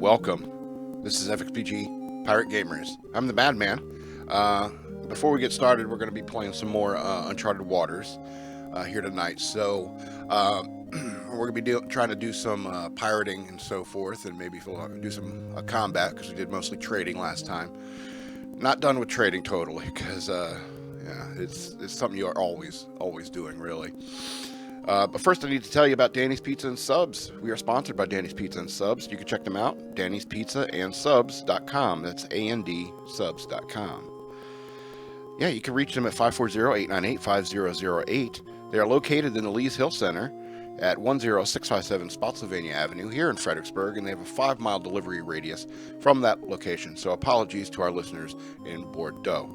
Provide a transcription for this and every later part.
welcome. This is FXBG Pirate Gamers. I'm the madman. Before we get started, we're going to be playing some more Uncharted Waters here tonight. So we're going to be trying to do some pirating and so forth, and maybe we'll do some combat because we did mostly trading last time. Not done with trading totally because yeah, it's something you are always doing really. But first I need to tell you about Danny's Pizza and Subs. We are sponsored by Danny's Pizza and Subs. You can check them out, Danny'sPizzaAndSubs.com. That's AND Subs.com. Yeah, you can reach them at 540-898-5008. They are located in the Lees Hill Center at 10657 Spotsylvania Avenue here in Fredericksburg, and they have a 5-mile delivery radius from that location. So apologies to our listeners in Bordeaux.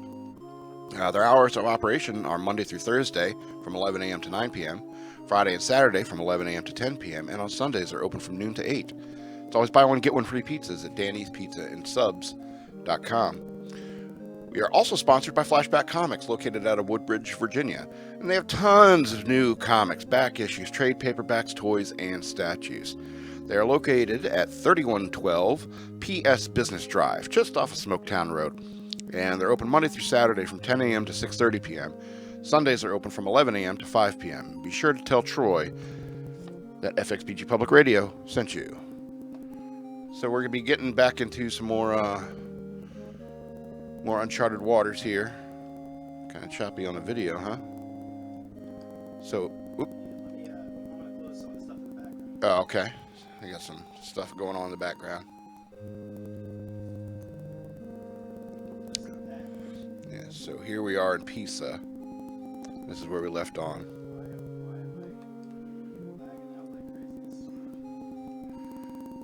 Their hours of operation are Monday through Thursday from 11 a.m. to 9 p.m., Friday and Saturday from 11 a.m. to 10 p.m., and on Sundays they're open from noon to 8. It's always buy one, get one free pizzas at Danny'sPizzaAndSubs.com. We are also sponsored by Flashback Comics, located out of Woodbridge, Virginia, and they have tons of new comics, back issues, trade paperbacks, toys, and statues. They are located at 3112 PS Business Drive, just off of Smoketown Road. And they're open Monday through Saturday from 10 a.m. to 6:30 p.m. Sundays are open from 11 a.m. to 5 p.m. Be sure to tell Troy that FXBG Public Radio sent you. So we're going to be getting back into some more Uncharted Waters here. Kind of choppy on the video, huh? So, oh, okay. I got some stuff going on in the background. Yeah, so here we are in Pisa. This is where we left on.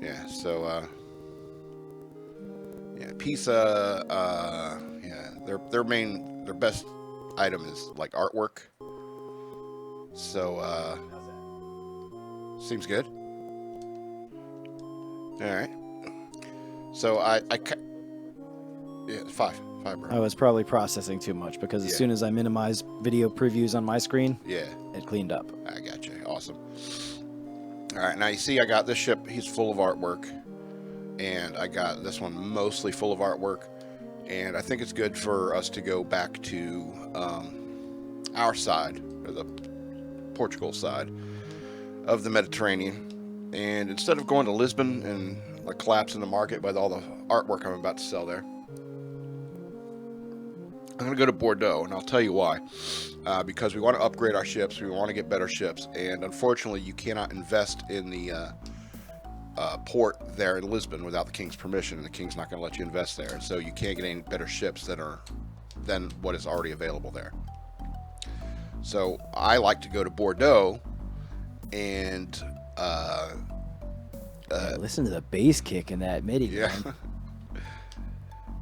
Yeah, so yeah, Pisa. Yeah, their best item is like artwork. So seems good. All right. So yeah, five, bro. I was probably processing too much because as soon as I minimized video previews on my screen, it cleaned up. I got you. Awesome. All right, now you see I got this ship. He's full of artwork, and I got this one mostly full of artwork. And I think it's good for us to go back to our side, or the Portugal side of the Mediterranean. And instead of going to Lisbon and like collapsing the market with all the artwork I'm about to sell there, I'm going to go to Bordeaux, and I'll tell you why. Because we want to upgrade our ships, we want to get better ships, and unfortunately you cannot invest in the port there in Lisbon without the King's permission, and the King's not going to let you invest there, so you can't get any better ships than what is already available there. So I like to go to Bordeaux and listen to the bass kick in that MIDI. Yeah.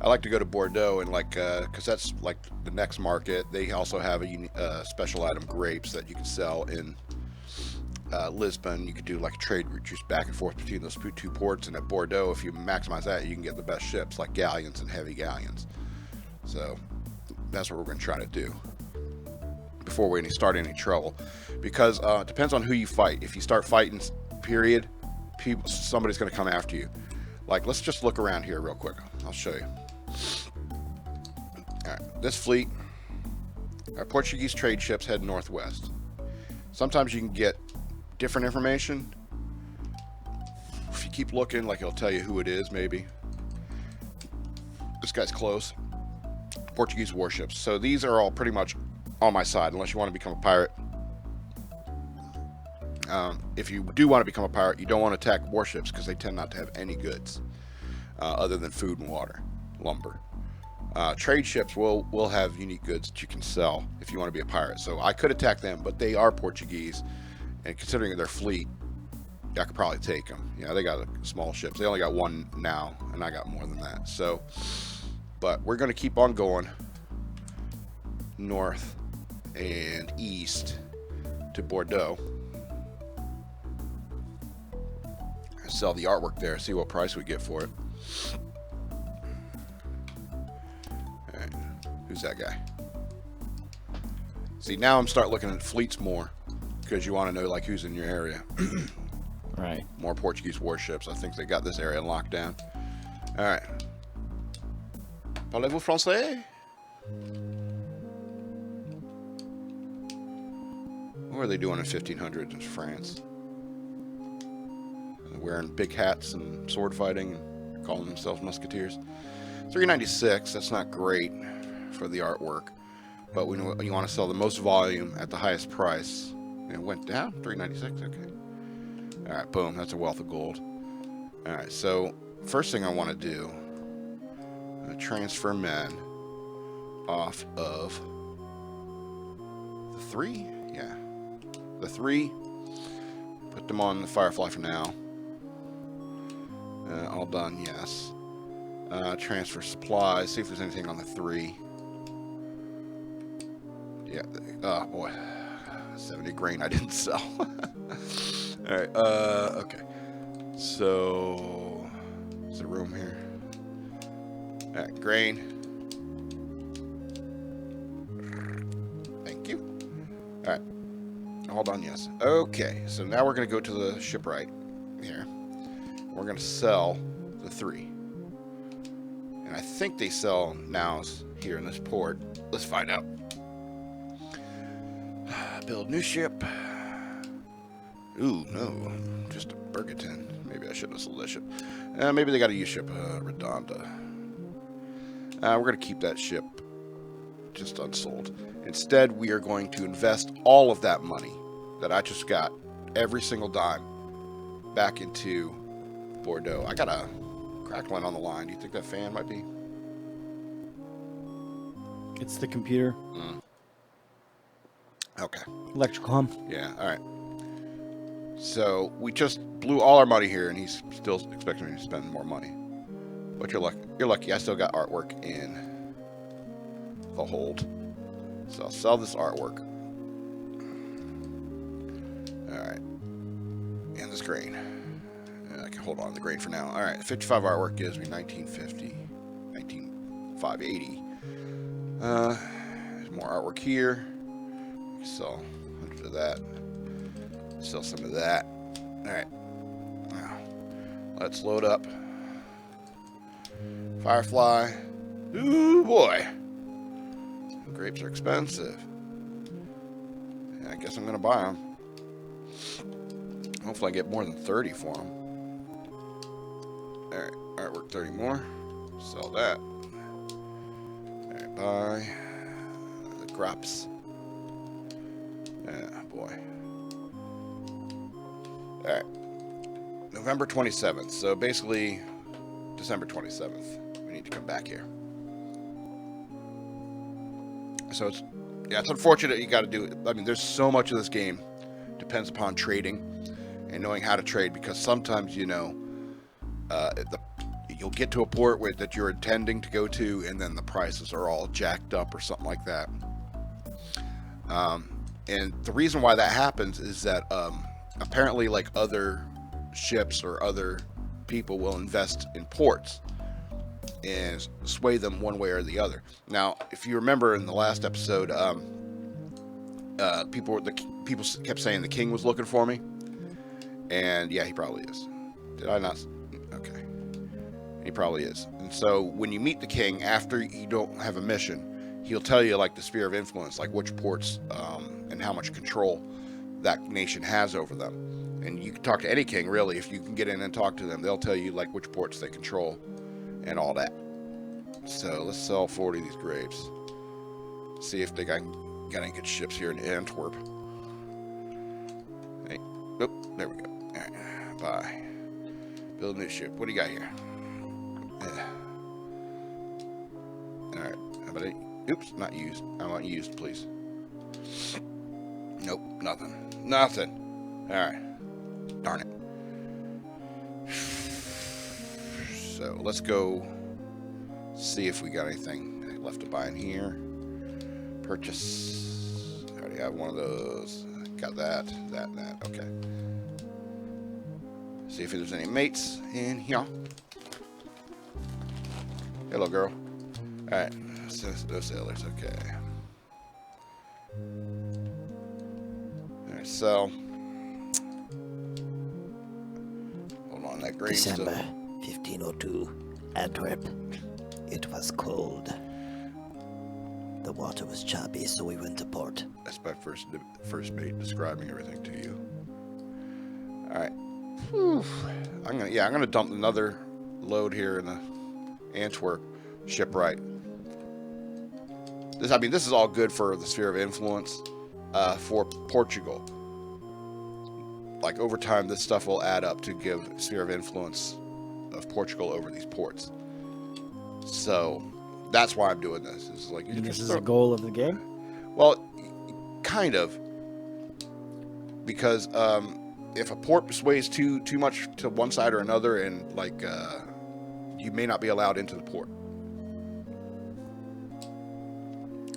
I like to go to Bordeaux and because that's like the next market. They also have a special item grapes that you can sell in Lisbon. You could do like a trade route just back and forth between those two ports. And at Bordeaux, if you maximize that, you can get the best ships like galleons and heavy galleons. So that's what we're going to try to do before we start any trouble. Because it depends on who you fight. If you start fighting, period, somebody's going to come after you. Like, let's just look around here real quick. I'll show you. All right, this fleet, our Portuguese trade ships head northwest. Sometimes you can get different information. If you keep looking, like it'll tell you who it is, maybe. This guy's close. Portuguese Warships. So these are all pretty much on my side, unless you want to become a pirate. If you do want to become a pirate, you don't want to attack warships because they tend not to have any goods other than food and water, lumber. Trade ships will have unique goods that you can sell if you want to be a pirate. So I could attack them, but they are Portuguese, and considering their fleet, I could probably take them. Yeah, they got small ships. They only got one now, and I got more than that. So, but we're going to keep on going north and east to Bordeaux. Sell the artwork there, see what price we get for it. All right, who's that guy? See, now I'm start looking at fleets more because you want to know like who's in your area. Right. More Portuguese warships. I think they got this area locked down. All right. Parlez-vous français? What are they doing in 1500s in France? They're wearing big hats and sword fighting and calling themselves musketeers. 396. That's not great for the artwork, but when you want to sell the most volume at the highest price, it went down. 396. Okay. All right. Boom. That's a wealth of gold. All right. So first thing I want to do, I'm going to transfer men off of the 3. Yeah. The 3, put them on the Firefly for now. All done, yes. Transfer supplies, see if there's anything on the 3. Yeah, oh boy, 70 grain I didn't sell. Alright, okay. So, is there room here? Alright, grain. Thank you. Alright. Hold on, yes. Okay, so now we're going to go to the shipwright here. We're going to sell the 3. And I think they sell nows here in this port. Let's find out. Build new ship. Ooh, no. Just a Bergenton. Maybe I shouldn't have sold that ship. Maybe they got a used ship, Redonda. We're going to keep that ship just unsold. Instead, we are going to invest all of that money that I just got, every single dime, back into Bordeaux. I got a crackling on the line. Do you think that fan might be? It's the computer. Okay. Electrical hum. Yeah, all right. So we just blew all our money here, and he's still expecting me to spend more money. But you're lucky. You're lucky. I still got artwork in the hold. So I'll sell this artwork. Alright. And this grain. I can hold on to the grain for now. Alright, 55 artwork gives me 1950. 580. There's more artwork here. Sell 100 of that. Sell some of that. Alright. Now, let's load up. Firefly. Ooh, boy. Grapes are expensive. Yeah, I guess I'm going to buy them. Hopefully I get more than 30 for them. Alright, artwork 30 more. Sell that. Alright, buy the crops. Yeah, boy. Alright. November 27th. So basically, December 27th. We need to come back here. So it's unfortunate you got to do it. I mean, there's so much of this game depends upon trading and knowing how to trade, because sometimes, you know, you'll get to a port that you're intending to go to, and then the prices are all jacked up or something like that. And the reason why that happens is that apparently, like, other ships or other people will invest in ports and sway them one way or the other. Now, if you remember in the last episode, people kept saying the king was looking for me, and yeah, he probably is. Did I not? Okay, he probably is. And so when you meet the king after you don't have a mission, he'll tell you, like, the sphere of influence, like which ports and how much control that nation has over them. And you can talk to any king, really, if you can get in and talk to them. They'll tell you, like, which ports they control and all that. So let's sell 40 of these grapes. See if they got any good ships here in Antwerp. Hey, nope, there we go. All right, buy. Build a new ship. What do you got here? Yeah. All right, how about it? Oops, not used. I want used, please. Nope, nothing. Nothing. All right. Darn it. So let's go see if we got anything left to buy in here. Purchase. I already have one of those. Got that. Okay. See if there's any mates in here. Hello, girl. Alright. So, no sailors. Okay. Alright, so. December 1502, Antwerp. It was cold. The water was choppy, so we went to port. That's my first mate describing everything to you. All right. I'm gonna dump another load here in the Antwerp shipwright. This is all good for the sphere of influence for Portugal. Like over time, this stuff will add up to give sphere of influence of Portugal over these ports. So that's why I'm doing this. It's like this is the goal of the game. Well, kind of, because if a port sways too much to one side or another, and like you may not be allowed into the port,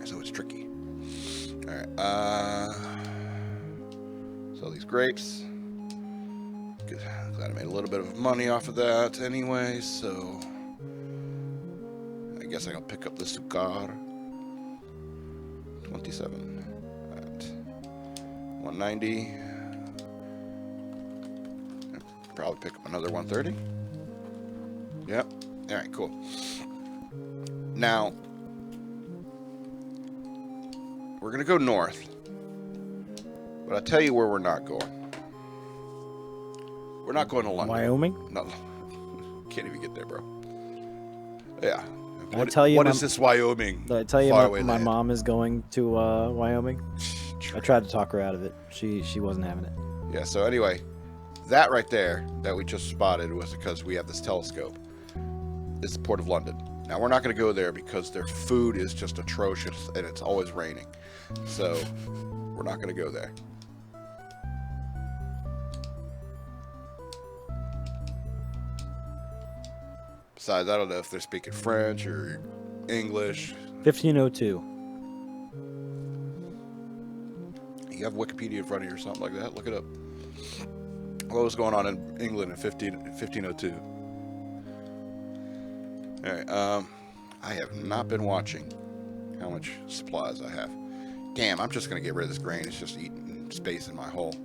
so it's tricky. All right, sell these grapes. Glad I made a little bit of money off of that anyway, so I guess I'll pick up the sucar. 27 at 190. Probably pick up another 130. Yep. All right, cool. Now we're gonna go north, but I'll tell you where we're not going. We're not going to London. Wyoming? No. Can't even get there, bro. Yeah. What is this Wyoming? Did I tell you my mom is going to Wyoming? I tried to talk her out of it. She wasn't having it. Yeah, so anyway, that right there that we just spotted was because we have this telescope. It's the Port of London. Now, we're not going to go there because their food is just atrocious and it's always raining. So, we're not going to go there. Besides, I don't know if they're speaking French or English. 1502. You have Wikipedia in front of you or something like that? Look it up. What was going on in England in 1502? All right. I have not been watching how much supplies I have. Damn, I'm just going to get rid of this grain. It's just eating space in my hull.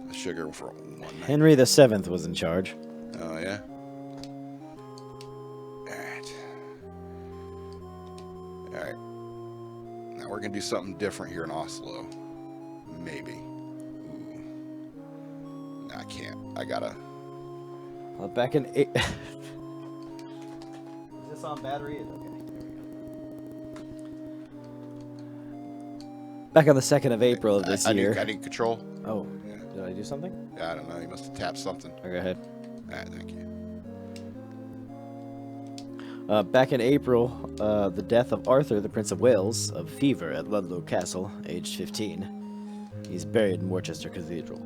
The sugar for one night. Henry VII was in charge. Oh, yeah? Alright. Now we're going to do something different here in Oslo. Maybe. Ooh. No, I can't. I gotta... Well, back in... Is this on battery? Okay. Back on the 2nd of April of this year. I need control. Oh, yeah. Did I do something? Yeah, I don't know. You must have tapped something. Go ahead. Alright, thank you. Back in April, the death of Arthur, the Prince of Wales, of fever at Ludlow Castle, aged 15. He's buried in Worcester Cathedral.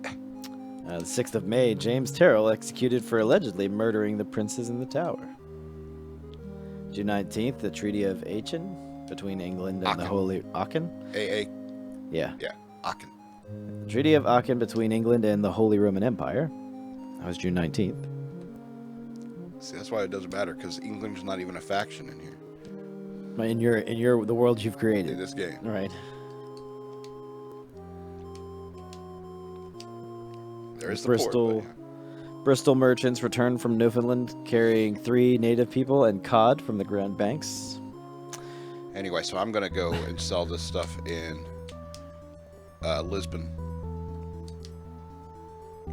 The 6th of May, James Terrell executed for allegedly murdering the princes in the Tower. June 19th, the Treaty of Aachen between England and the Holy... Aachen? A-A. Yeah. Yeah, Aachen. The Treaty of Aachen between England and the Holy Roman Empire. That was June 19th. See, that's why it doesn't matter, because England's not even a faction in here. In the world you've created. In this game. All right. There is the Bristol. port, but... Bristol merchants returned from Newfoundland carrying 3 native people and cod from the Grand Banks. Anyway, so I'm going to go and sell this stuff in Lisbon.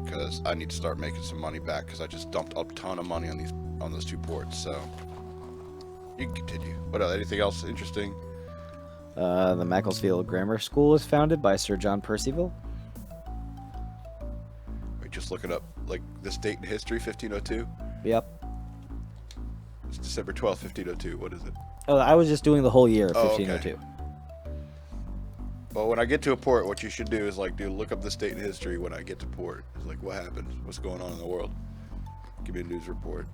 Because I need to start making some money back, because I just dumped a ton of money on those 2 ports. So you can continue. What else? Anything else interesting? The Macclesfield Grammar School was founded by Sir John Percival. Wait, just look it up. Like this date in history, 1502. Yep. It's December 12th, 1502. What is it? Oh, I was just doing the whole year of 1502. Okay. Well, when I get to a port, what you should do is like, look up this date in history when I get to port. It's like, what happened? What's going on in the world? Give me a news report.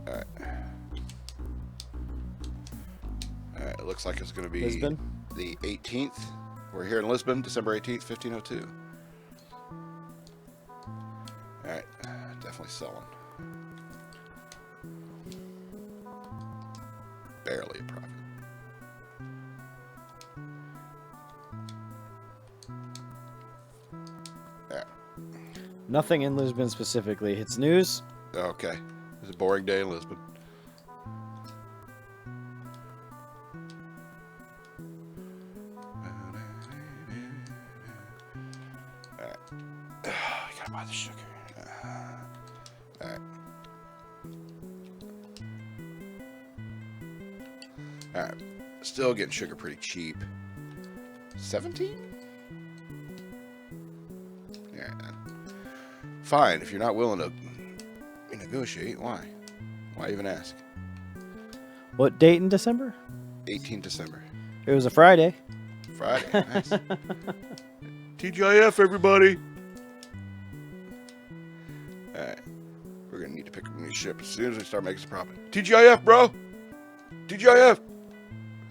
All right. All right. It looks like it's going to be Lisbon? The 18th. We're here in Lisbon, December 18th, 1502. All right. Definitely selling. Barely a profit. Nothing in Lisbon specifically. It's news. Okay. It's a boring day in Lisbon. Alright. I gotta buy the sugar. Alright. Alright. Still getting sugar pretty cheap. 17? Yeah. Fine, if you're not willing to negotiate, why? Why even ask? What date in December? 18 December. It was a Friday. Friday. Nice. TGIF, everybody. Alright. We're going to need to pick up a new ship as soon as we start making some profit. TGIF, bro! TGIF!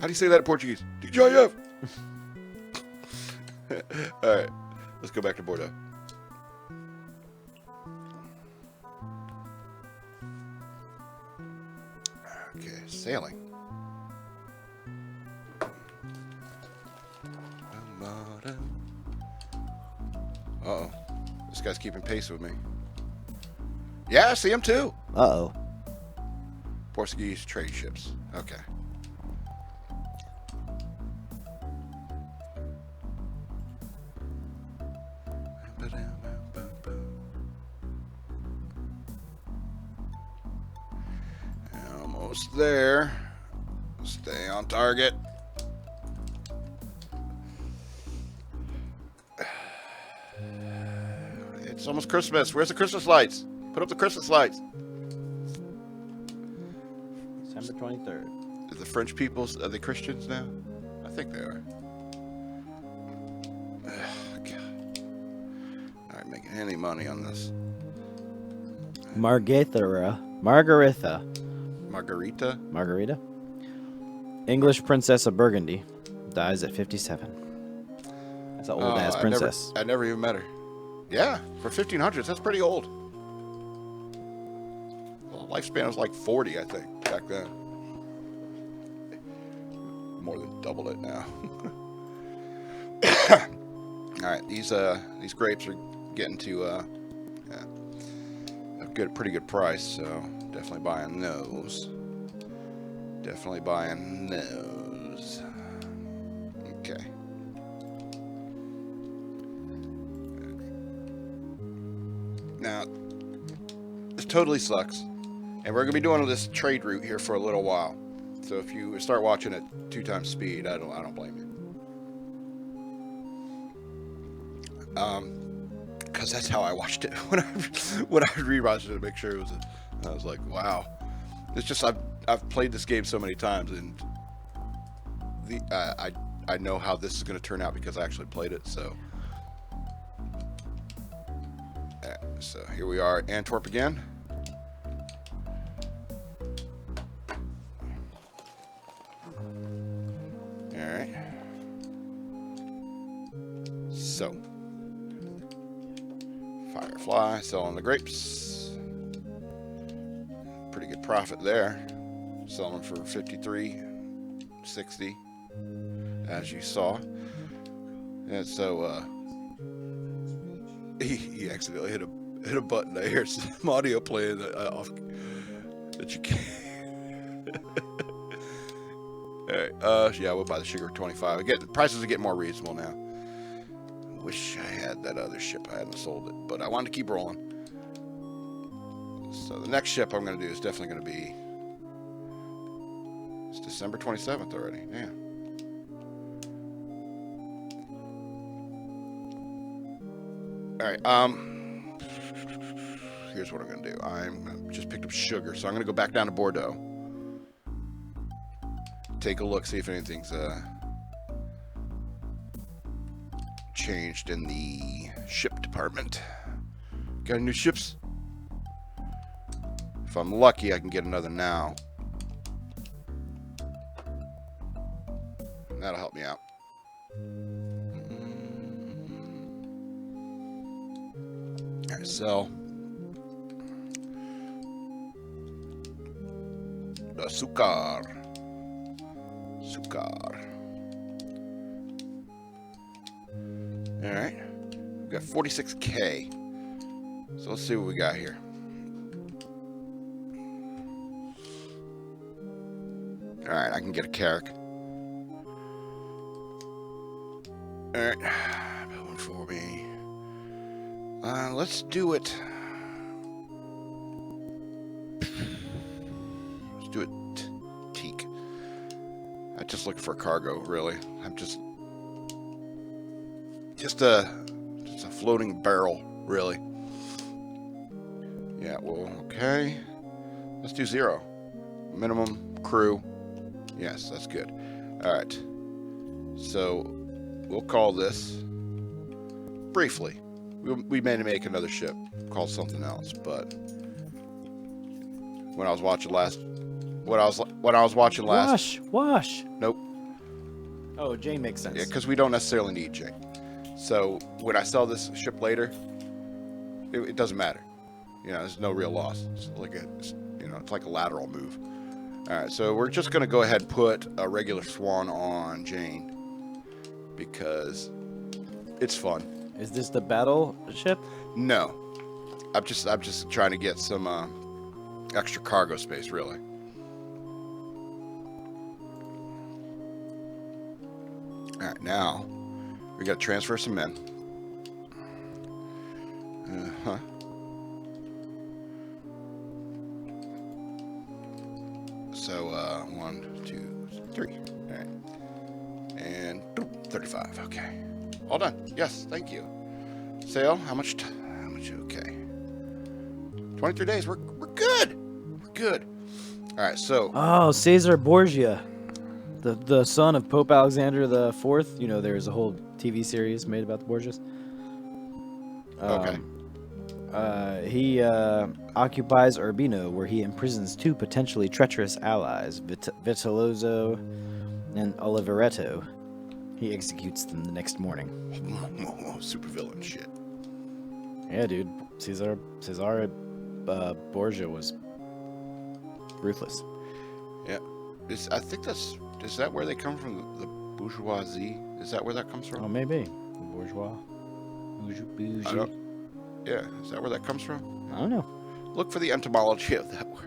How do you say that in Portuguese? TGIF! Alright. Let's go back to Bordeaux. Okay, sailing. Uh-oh. This guy's keeping pace with me. Yeah, I see him too. Uh-oh. Portuguese trade ships. Okay. Almost there. Stay on target. It's almost Christmas. Where's the Christmas lights? Put up the Christmas lights. December 23rd. Are the French people, are they Christians now? I think they are. God. Not making any money on this. Margarita. Margarita. English Princess of Burgundy. Dies at 57. That's an old ass princess. I never even met her. Yeah, for 1500s, that's pretty old. Well, lifespan was like 40, I think, back then. More than doubled it now. All right, these grapes are getting to a pretty good price, so definitely buying those. Definitely buying those. Okay. Now, this totally sucks, and we're gonna be doing this trade route here for a little while. So if you start watching at 2 times speed, I don't blame you. Because that's how I watched it when I rewatched it to make sure it was. I was like, wow. It's just I've played this game so many times, and I know how this is gonna turn out because I actually played it. So. So here we are at Antwerp again. Alright. So. Firefly, selling the grapes. Pretty good profit there. Selling for $53.60, as you saw. And so, he accidentally hit a button. I hear some audio playing that you can't. Alright, yeah, we'll buy the sugar for 25. Again, the prices are getting more reasonable now. Wish I had that other ship. I hadn't sold it, but I wanted to keep rolling. So the next ship I'm going to do is definitely going to be. It's December 27th already. Yeah. Alright, here's what I'm going to do. I'm just picked up sugar, so I'm going to go back down to Bordeaux. Take a look, see if anything's changed in the ship department. Got any new ships? If I'm lucky, I can get another now. That'll help me out. Alright, sell. The Sukar. Alright. We've got 46K. So let's see what we got here. Alright, I can get a Carrick. Alright. Put one for me. Let's do it. Let's do it teak. I'm just looking for cargo, really. I'm just a floating barrel, really. Yeah, well, okay. Let's do 0. Minimum crew. Yes, that's good. Alright. So, we'll call this briefly. We may make another ship called something else, but when I was watching last Wash. Nope. Oh, Jane makes sense. Yeah, because we don't necessarily need Jane. So when I sell this ship later, it doesn't matter. You know, there's no real loss. It's like it's like a lateral move. All right, so we're just gonna go ahead and put a regular Swan on Jane because it's fun. Is this the battle ship? No, I'm just trying to get some extra cargo space, really. All right, now we got to transfer some men. So 1, 2, 3. All right, and 35. Okay, all done. Yes, thank you. Sale. How much? Okay. 23 days. We're good. We're good. All right. So. Oh, Caesar Borgia, the son of Pope Alexander IV. You know, there's a whole TV series made about the Borgias. Okay. He occupies Urbino, where he imprisons 2 potentially treacherous allies, Vitellozzo and Oliveretto. He executes them the next morning. Super villain shit. Yeah, dude. Cesare Borgia was ruthless. Yeah. I think is that where they come from? The bourgeoisie? Is that where that comes from? Oh, maybe. The bourgeois. Bougie. Yeah, is that where that comes from? I don't know. Look for the etymology of that word.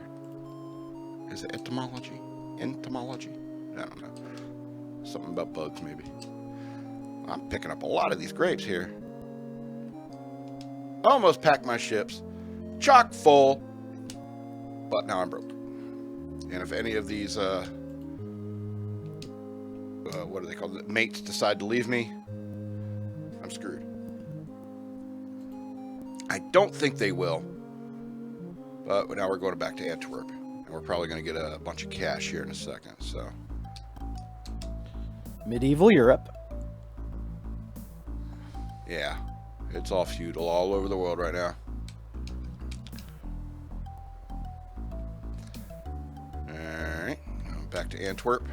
Is it etymology? Entomology? I don't know. Something about bugs, maybe. I'm picking up a lot of these grapes here. Almost packed my ships. Chock full. But now I'm broke. And if any of these, what are they called? Mates decide to leave me, I'm screwed. I don't think they will. But now we're going back to Antwerp. And we're probably going to get a bunch of cash here in a second, so. Medieval Europe. Yeah, it's all feudal all over the world right now. Alright, back to Antwerp.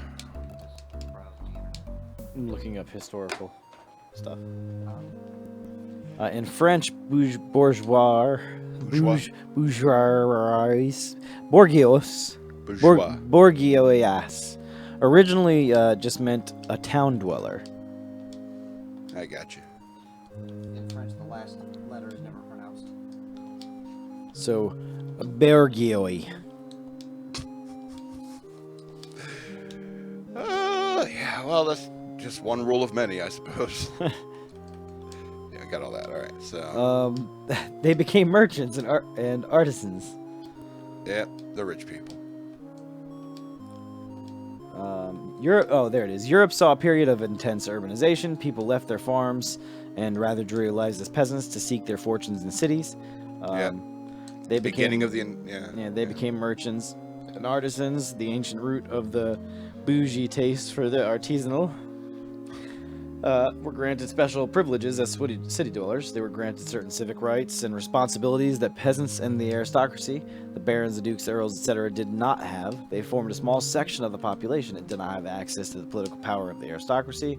I'm looking up historical stuff. In French, bourgeois, bourgeois, originally just meant a town dweller. I got you. In French, the last letter is never pronounced. So, bourgeois. Yeah, well, that's just one rule of many, I suppose. Yeah, I got all that. All right, so. They became merchants and artisans. Yeah, the rich people. Europe. Oh, there it is. Europe saw a period of intense urbanization. People left their farms and rather dreary lives as peasants to seek their fortunes in cities. They became became merchants and artisans. The ancient root of the bougie taste for the artisanal. Were granted special privileges as city dwellers. They were granted certain civic rights and responsibilities that peasants and the aristocracy, the barons, the dukes, earls, etc., did not have. They formed a small section of the population that did not have access to the political power of the aristocracy,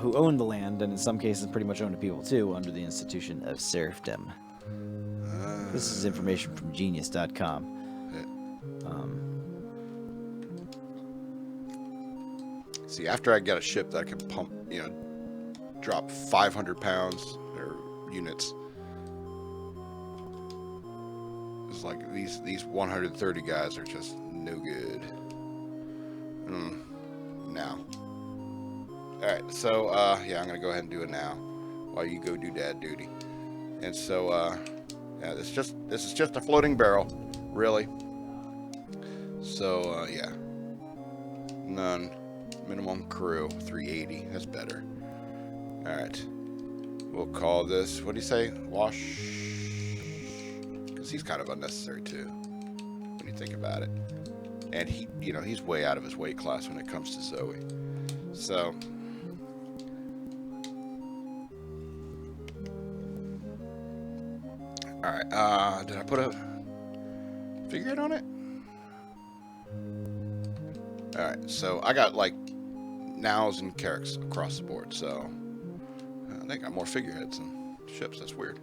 who owned the land, and in some cases pretty much owned the people too, under the institution of serfdom. This is information from Genius.com. See, after I get a ship that I can pump, drop 500 pounds or, units. It's like these 130 guys are just no good. Now. Alright, so yeah, I'm gonna go ahead and do it now while you go do dad duty. And so yeah, this is just a floating barrel, really. So yeah. None. Minimum crew, 380. That's better. Alright. We'll call this, what do you say? Wash. Because he's kind of unnecessary too, when you think about it. And he, you know, he's way out of his weight class when it comes to Zoe. So. Alright, did I put a figure on it? Alright, so I got like nows and carrots across the board, so I think I got more figureheads than ships. That's weird.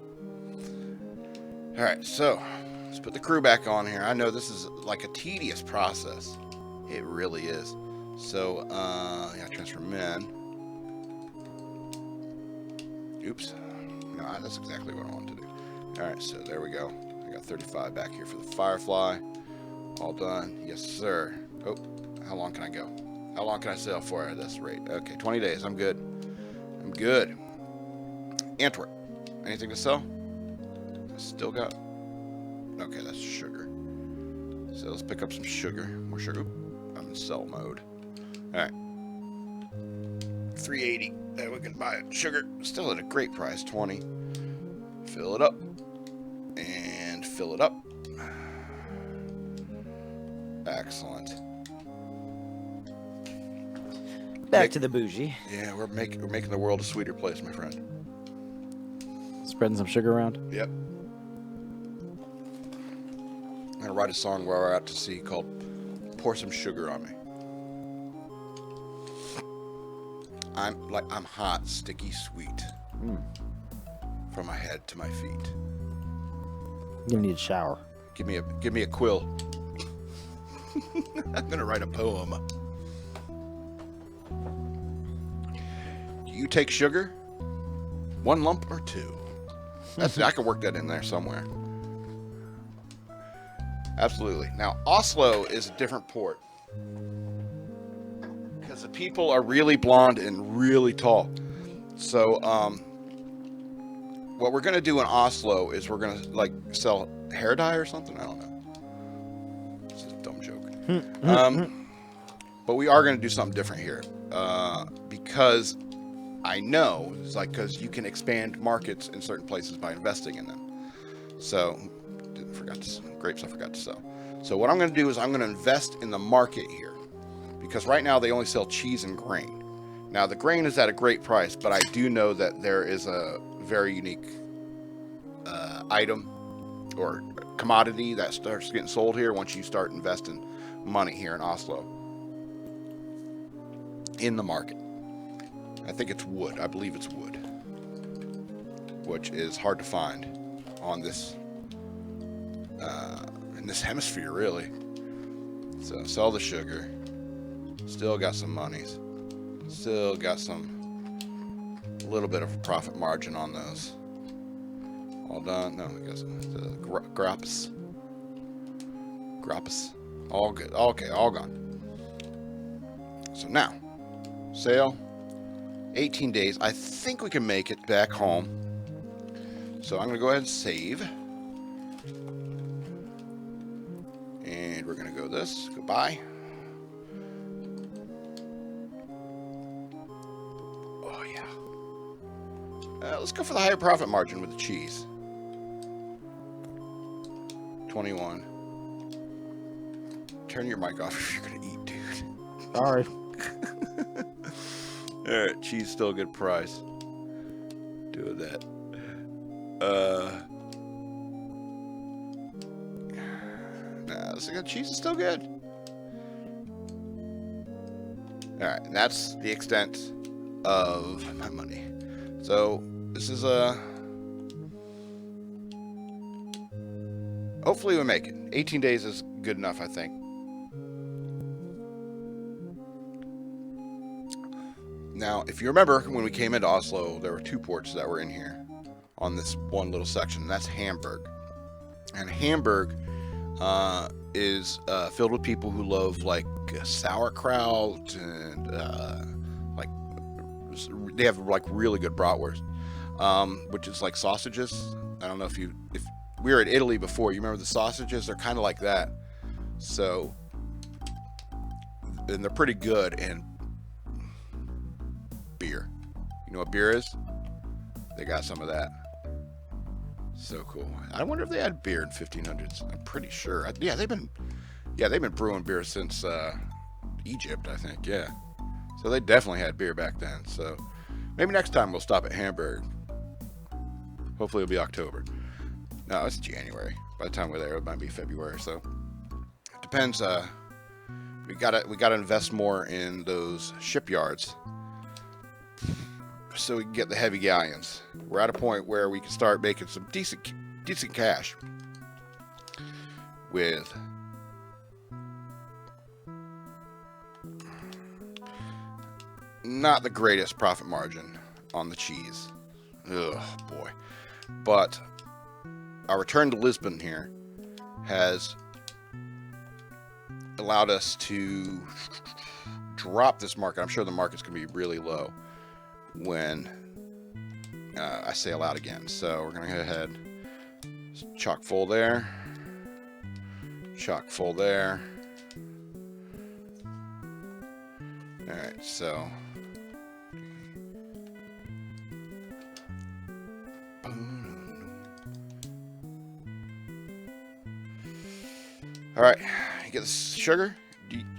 Alright, so let's put the crew back on here. I know this is like a tedious process. It really is. So, yeah, transfer men. Oops. No, that's exactly what I wanted to do. Alright, so there we go. I got 35 back here for the Firefly. All done. Yes, sir. Oh, how long can I go? How long can I sail for at this rate? Okay, 20 days. I'm good. I'm good. Antwerp. Anything to sell? Still got... Okay, that's sugar. So let's pick up some sugar. More sugar. I'm in sell mode. Alright. 380. There we can buy sugar. Still at a great price. 20. Fill it up. And fill it up. Excellent. Back to the bougie. Yeah, we're making the world a sweeter place, my friend. Spreading some sugar around. Yep. I'm gonna write a song where we're out to sea called "Pour Some Sugar on Me." I'm hot, sticky, sweet. From my head to my feet. You need a shower. Give me a quill. I'm gonna write a poem. Do you take sugar? 1 lump or 2? I can work that in there somewhere. Absolutely. Now, Oslo is a different port. Because the people are really blonde and really tall. So, what we're going to do in Oslo is we're going to, like, sell hair dye or something? I don't know. It's a dumb joke. But we are going to do something different here. Because I know, it's like, because you can expand markets in certain places by investing in them. So, grapes I forgot to sell. So what I'm going to do is I'm going to invest in the market here. Because right now they only sell cheese and grain. Now the grain is at a great price, but I do know that there is a very unique item or commodity that starts getting sold here once you start investing money here in Oslo. In the market. I think it's wood. I believe it's wood. Which is hard to find on this in this hemisphere, really. So sell the sugar. Still got some monies. Still got a little bit of a profit margin on those. All done. No, I guess the grapes. All good. Okay, all gone. So now, sale. 18 days. I think we can make it back home. So I'm going to go ahead and save. And we're going to go this. Goodbye. Oh, yeah. Let's go for the higher profit margin with the cheese. 21. Turn your mic off if you're going to eat, dude. Sorry. Alright, cheese still a good price. Doing that. Nah, cheese is still good. Alright, and that's the extent of my money. So, this is hopefully we make it. 18 days is good enough, I think. Now, if you remember, when we came into Oslo, there were 2 ports that were in here. on this one little section, and that's Hamburg. And Hamburg is filled with people who love like sauerkraut and like they have like really good bratwurst, which is like sausages. I don't know if we were in Italy before. You remember the sausages? They're kind of like that. So, and they're pretty good. And beer. You know what beer is? They got some of that. So cool. I wonder if they had beer in 1500s. I'm pretty sure. Yeah, they've been brewing beer since Egypt, I think. Yeah. So they definitely had beer back then. So maybe next time we'll stop at Hamburg. Hopefully it'll be October. No, it's January. By the time we're there, it might be February. So it depends. We gotta invest more in those shipyards, so we can get the heavy galleons. We're at a point where we can start making some decent cash with not the greatest profit margin on the cheese. Ugh, boy. But our return to Lisbon here has allowed us to drop this market. I'm sure the market's going to be really low when I sail out again. So we're going to go ahead, chock full there, chock full there. All right, so all right, you get the sugar.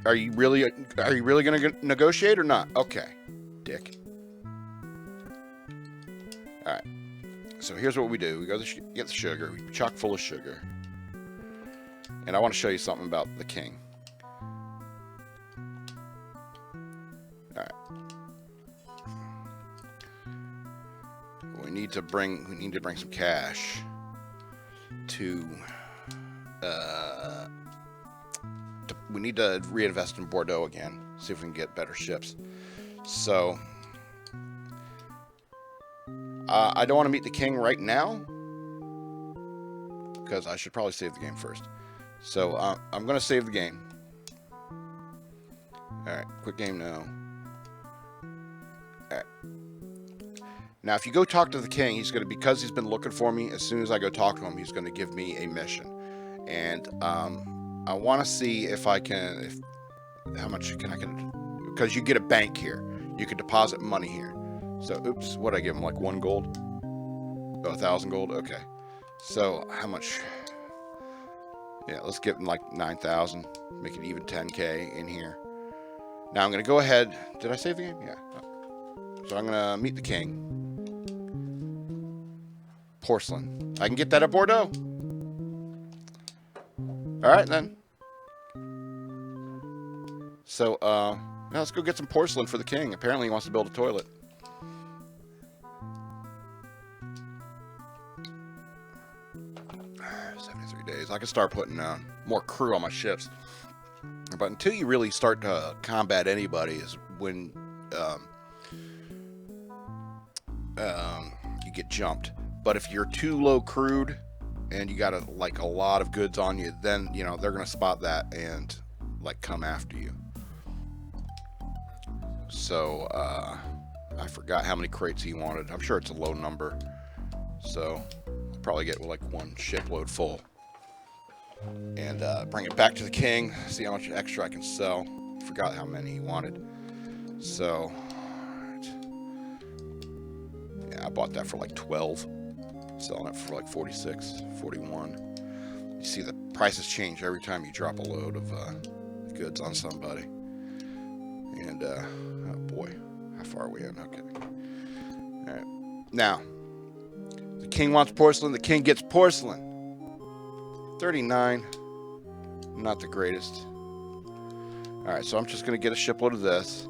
Are you really going to negotiate or not? Okay, dick. All right. So here's what we do. We go get the sugar. We chock full of sugar. And I want to show you something about the king. All right. We need to bring some cash to we need to reinvest in Bordeaux again. See if we can get better ships. So I don't want to meet the king right now because I should probably save the game first. So I'm going to save the game. Alright, quit game now. Alright. Now, if you go talk to the king, he's going to, because he's been looking for me, as soon as I go talk to him, he's going to give me a mission. And I want to see if I can, how much can I get, because you get a bank here. You can deposit money here. So, oops, what did I give him, like 1 gold? Oh, 1,000 gold? Okay. So, how much? Yeah, let's give him like 9,000. Make it even 10k in here. Now, I'm going to go ahead. Did I save the game? Yeah. So, I'm going to meet the king. Porcelain. I can get that at Bordeaux. Alright, then. So, now let's go get some porcelain for the king. Apparently, he wants to build a toilet. I can start putting more crew on my ships, but until you really start to combat anybody is when you get jumped. But if you're too low crewed and you got a lot of goods on you, then they're gonna spot that and like come after you. So I forgot how many crates he wanted. I'm sure it's a low number, so I'll probably get like 1 shipload full. And bring it back to the king, see how much extra I can sell. Forgot how many he wanted. So, yeah, I bought that for like 12. Selling it for like 46, 41. You see the prices change every time you drop a load of goods on somebody. And, oh boy, how far are we in? Okay. Alright. Now, the king wants porcelain, the king gets porcelain. 39, not the greatest. Alright, so I'm just going to get a shipload of this,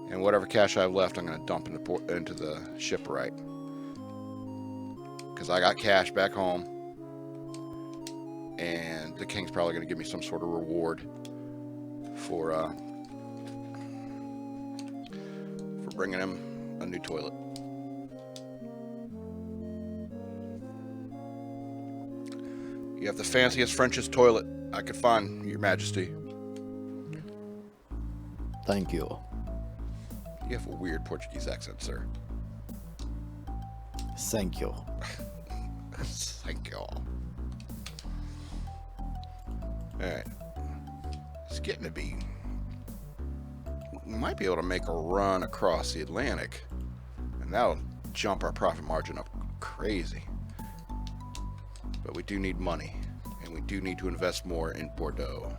and whatever cash I have left, I'm going to dump into the shipwright. Because I got cash back home, and the king's probably going to give me some sort of reward for bringing him a new toilet. You have the fanciest French's toilet I could find, Your Majesty. Thank you. You have a weird Portuguese accent, sir. Thank you. Thank you. Alright. It's getting to be... We might be able to make a run across the Atlantic. And that'll jump our profit margin up crazy. But we do need money. And we do need to invest more in Bordeaux.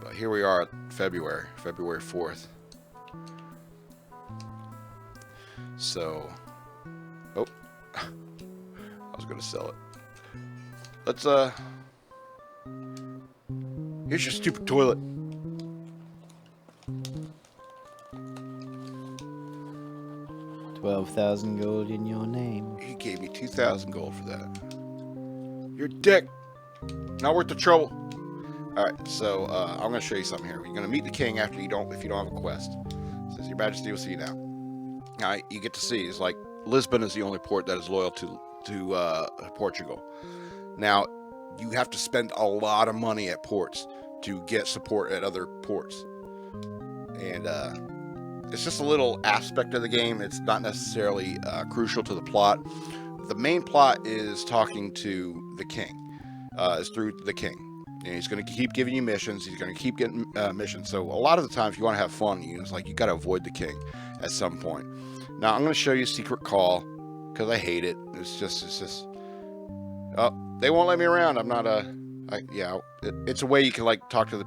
But here we are at February 4th. So... Oh. I was going to sell it. Let's, Here's your stupid toilet. $12,000 gold in your name. He gave me 2,000 gold for that. You're a dick. Not worth the trouble. Alright, so, I'm going to show you something here. You're going to meet the king after if you don't have a quest. It says, Your Majesty will see you now. Now, you get to see, it's like, Lisbon is the only port that is loyal to Portugal. Now, you have to spend a lot of money at ports to get support at other ports. And, it's just a little aspect of the game. It's not necessarily crucial to the plot. The main plot is talking to the king. Is through the king. And he's going to keep giving you missions. He's going to keep getting missions. So a lot of the time, if you want to have fun, it's like you got to avoid the king at some point. Now I'm going to show you Secret Call because I hate it. It's just. Oh, they won't let me around. I'm not it's a way you can like talk to the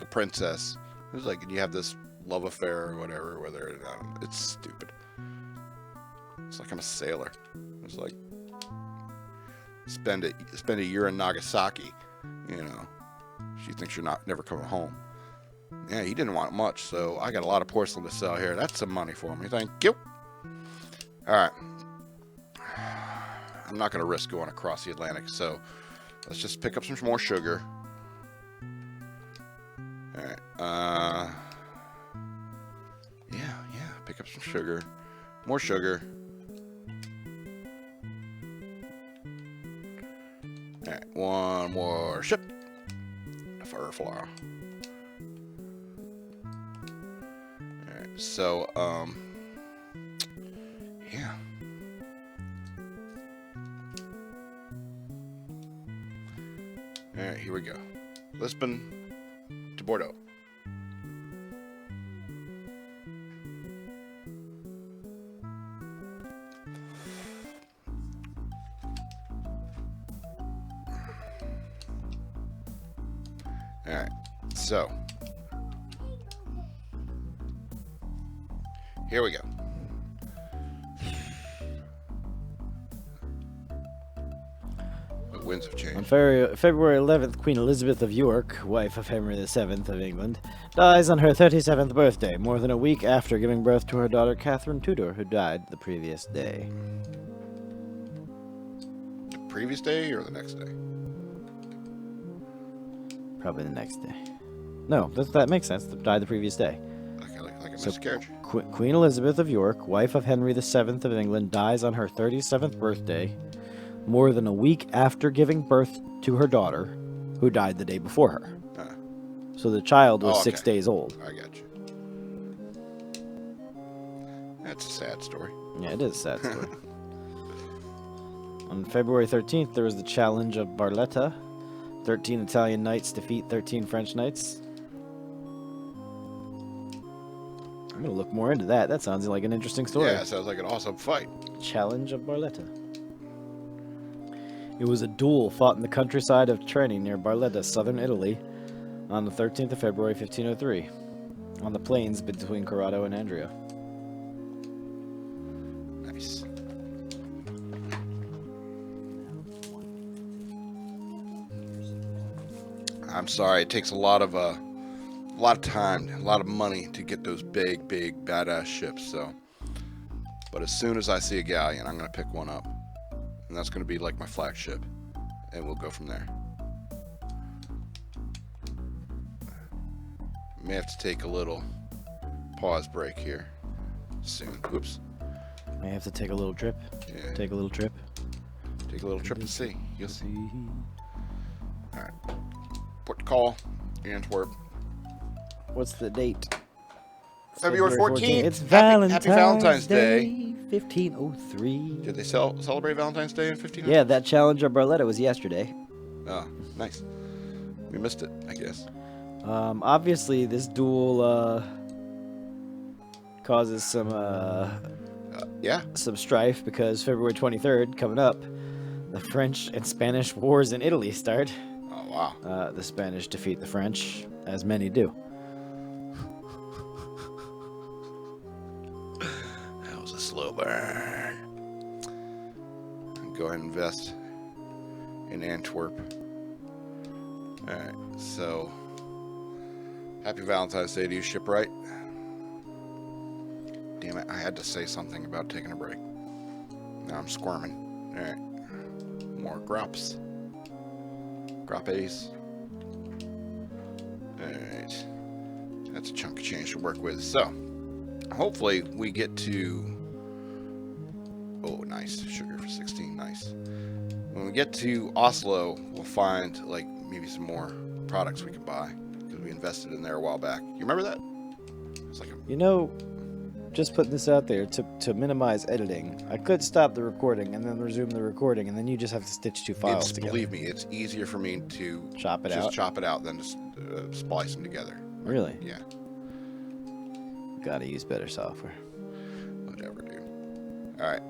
princess. It's like you have this love affair or whatever. Whether it's stupid. It's like I'm a sailor. It's like spend a year in Nagasaki. She thinks you're never coming home. Yeah, he didn't want much, so I got a lot of porcelain to sell here. That's some money for me. Thank you. All right. I'm not going to risk going across the Atlantic, so let's just pick up some more sugar. All right. Yeah. Pick up some sugar. More sugar. All right. One more ship. Firefly. Alright, so, yeah. Alright, here we go. Lisbon to Bordeaux. Alright, so here we go. The winds have changed. On February 11th, Queen Elizabeth of York, wife of Henry VII of England, dies on her 37th birthday, more than a week after giving birth to her daughter Catherine Tudor, who died the previous day. The previous day or the next day? Probably the next day. No, that makes sense. Died the previous day. Like a miscarriage. Queen Elizabeth of York, wife of Henry VII of England, dies on her 37th birthday, more than a week after giving birth to her daughter, who died the day before her. So the child was 6 days old. I got you. That's a sad story. Yeah, it is a sad story. On February 13th, there was the Challenge of Barletta. 13 Italian knights defeat 13 French knights. I'm going to look more into that. That sounds like an interesting story. Yeah, it sounds like an awesome fight. Challenge of Barletta. It was a duel fought in the countryside of Treni near Barletta, southern Italy, on the 13th of February, 1503, on the plains between Corrado and Andria. Nice. I'm sorry, it takes a lot of time, a lot of money to get those big badass ships. So, but as soon as I see a galleon, I'm gonna pick one up, and that's gonna be like my flagship, and we'll go from there. May have to take a little pause break here soon. Whoops. May have to take a little trip. Yeah. Take a little trip. Take a little trip and see. You'll see. All right. Port call, Antwerp. What's the date? February 14th. It's Happy Valentine's Day. 1503. Did they celebrate Valentine's Day in 1503? Yeah, that challenge of Barletta was yesterday. Oh, nice. We missed it, I guess. Obviously, this duel causes some strife because February 23rd, coming up, the French and Spanish wars in Italy start. Oh, wow. The Spanish defeat the French, as many do. That was a slow burn. Go ahead and invest in Antwerp. Alright, so happy Valentine's Day to you, Shipwright. Damn it, I had to say something about taking a break. Now I'm squirming. Alright. More grops. Groppies. Alright. That's a chunk of change to work with. So, hopefully we get to... Oh, nice. Sugar for 16. Nice. When we get to Oslo, we'll find, like, maybe some more products we can buy. Because we invested in there a while back. You remember that? It's like You know, just putting this out there, to minimize editing, I could stop the recording and then resume the recording, and then you just have to stitch two files together. Believe me, it's easier for me to chop it out than to splice them together. Really? Yeah. Gotta use better software. Whatever, dude. All right.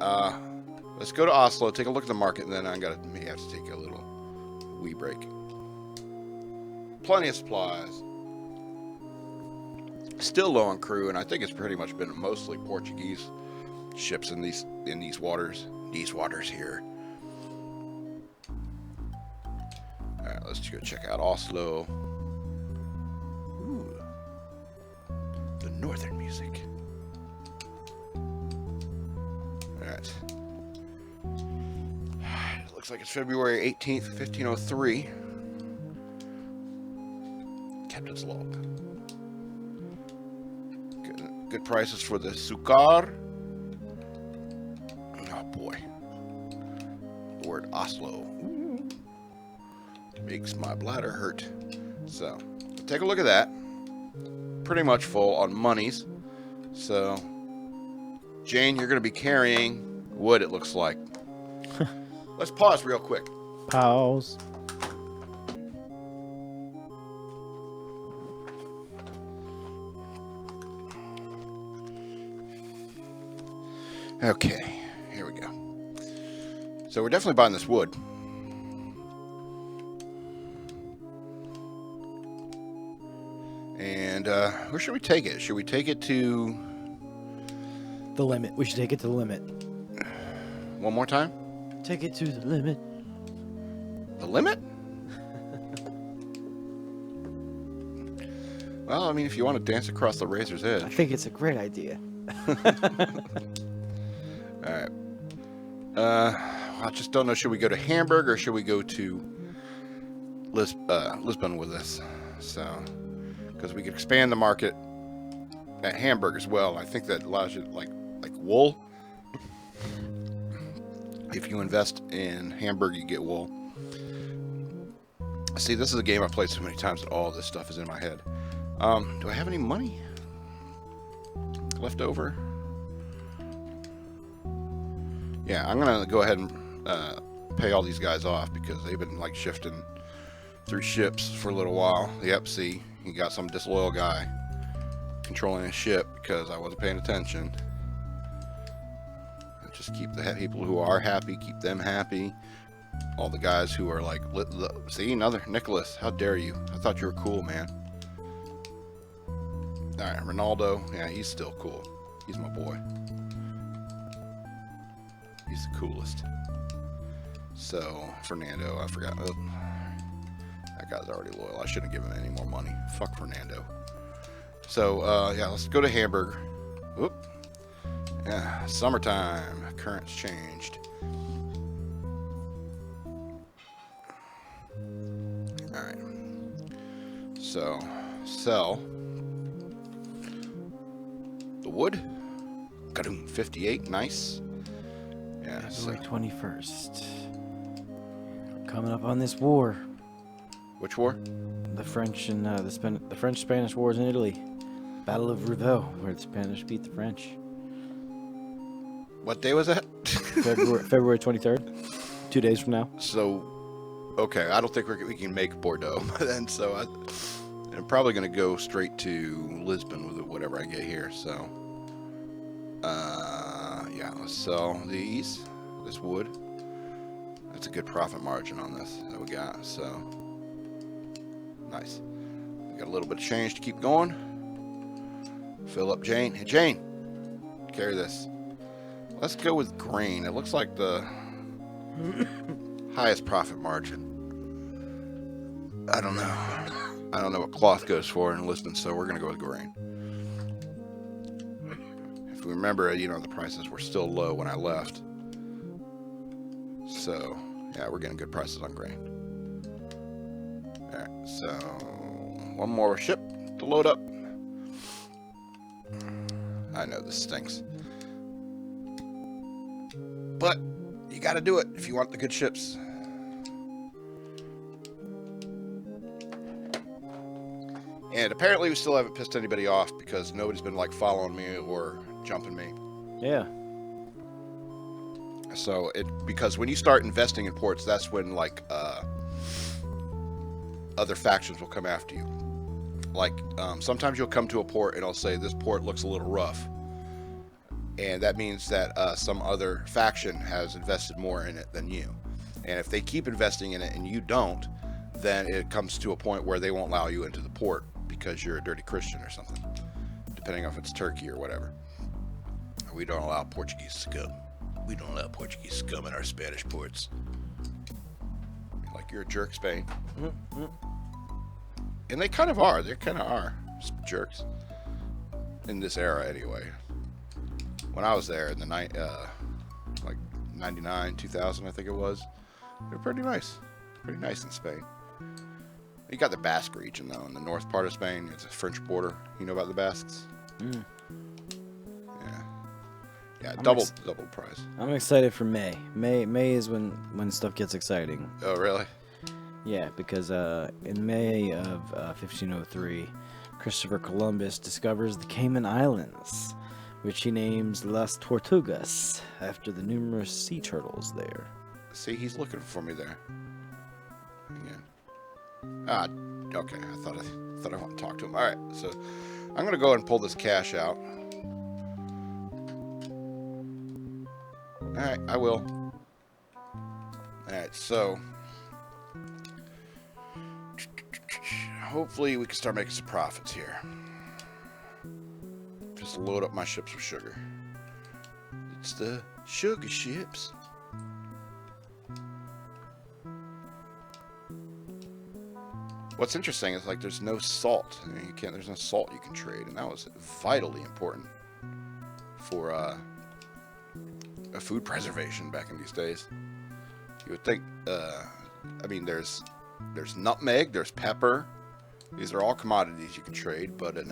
Let's go to Oslo, take a look at the market, and then I may have to take a little wee break. Plenty of supplies. Still low on crew, and I think it's pretty much been mostly Portuguese ships in these waters. These waters here. All right, let's go check out Oslo. Ooh, the northern music. All right. It looks like it's February 18th, 1503. Captain's log. Good prices for the Sukar. Oh boy. The word Oslo makes my bladder hurt. So, take a look at that. Pretty much full on monies. So, Jane, you're going to be carrying wood, it looks like. Let's pause real quick. Pause. Okay, here we go. So we're definitely buying this wood. And where should we take it? Should we take it to... The limit. We should take it to the limit. One more time? Take it to the limit. The limit? Well, I mean, if you want to dance across the razor's edge. I think it's a great idea. Alright. I just don't know. Should we go to Hamburg or should we go to Lisbon with this? So, because we could expand the market at Hamburg as well. I think that allows you, like wool. If you invest in Hamburg, you get wool. See, this is a game I've played so many times that all this stuff is in my head. Do I have any money left over? Yeah, I'm gonna go ahead and pay all these guys off because they've been like shifting through ships for a little while. Yep, see, you got some disloyal guy controlling his ship because I wasn't paying attention. Just keep the people who are happy, keep them happy. All the guys who are like, see, another Nicholas, how dare you? I thought you were cool, man. All right, Ronaldo, yeah, he's still cool. He's my boy. He's the coolest. So, Fernando, I forgot. Oh, that guy's already loyal. I shouldn't give him any more money. Fuck Fernando. So, yeah, let's go to Hamburg. Whoop. Yeah, summertime. Currents changed. Alright. So, sell the wood. Got him 58. Nice. Yeah, February 21st. We're coming up on this war. Which war? The French and the French-Spanish Wars in Italy. Battle of Rivaux, where the Spanish beat the French. What day was that? February 23rd. 2 days from now. So, okay, I don't think we can make Bordeaux by then, so I'm probably going to go straight to Lisbon with whatever I get here, so. Yeah, let's sell these. This wood. That's a good profit margin on this that we got, so. Nice. We got a little bit of change to keep going. Fill up Jane. Hey, Jane, carry this. Let's go with grain. It looks like the highest profit margin. I don't know. I don't know what cloth goes for in Lisbon, so we're going to go with grain. If we remember, you know, the prices were still low when I left. So, yeah, we're getting good prices on grain. Alright, so one more ship to load up. I know this stinks. But you got to do it if you want the good ships. And apparently we still haven't pissed anybody off because nobody's been like following me or jumping me. Yeah. So because when you start investing in ports, that's when like other factions will come after you. Like sometimes you'll come to a port and it'll say this port looks a little rough. And that means that some other faction has invested more in it than you. And if they keep investing in it and you don't, then it comes to a point where they won't allow you into the port because you're a dirty Christian or something, depending on if it's Turkey or whatever. We don't allow Portuguese scum. We don't allow Portuguese scum in our Spanish ports. Like, you're a jerk, Spain. And they kind of are. They kind of are jerks. In this era, anyway. When I was there in the like 99, 2000, I think it was, they were pretty nice. Pretty nice in Spain. You got the Basque region, though, in the north part of Spain. It's a French border. You know about the Basques? Mm. Yeah, double price. I'm excited for May. May is when stuff gets exciting. Oh, really? Yeah, because in May of 1503, Christopher Columbus discovers the Cayman Islands, which he names Las Tortugas, after the numerous sea turtles there. See, he's looking for me there. Yeah. Okay. I thought I wanted to talk to him. All right, so I'm gonna go ahead and pull this cash out. All right, I will. All right, so hopefully we can start making some profits here. Just load up my ships with sugar. It's the sugar ships. What's interesting is like there's no salt. I mean, there's no salt you can trade, and that was vitally important for a food preservation back in these days. You would think. I mean, there's nutmeg, there's pepper. These are all commodities you can trade, but in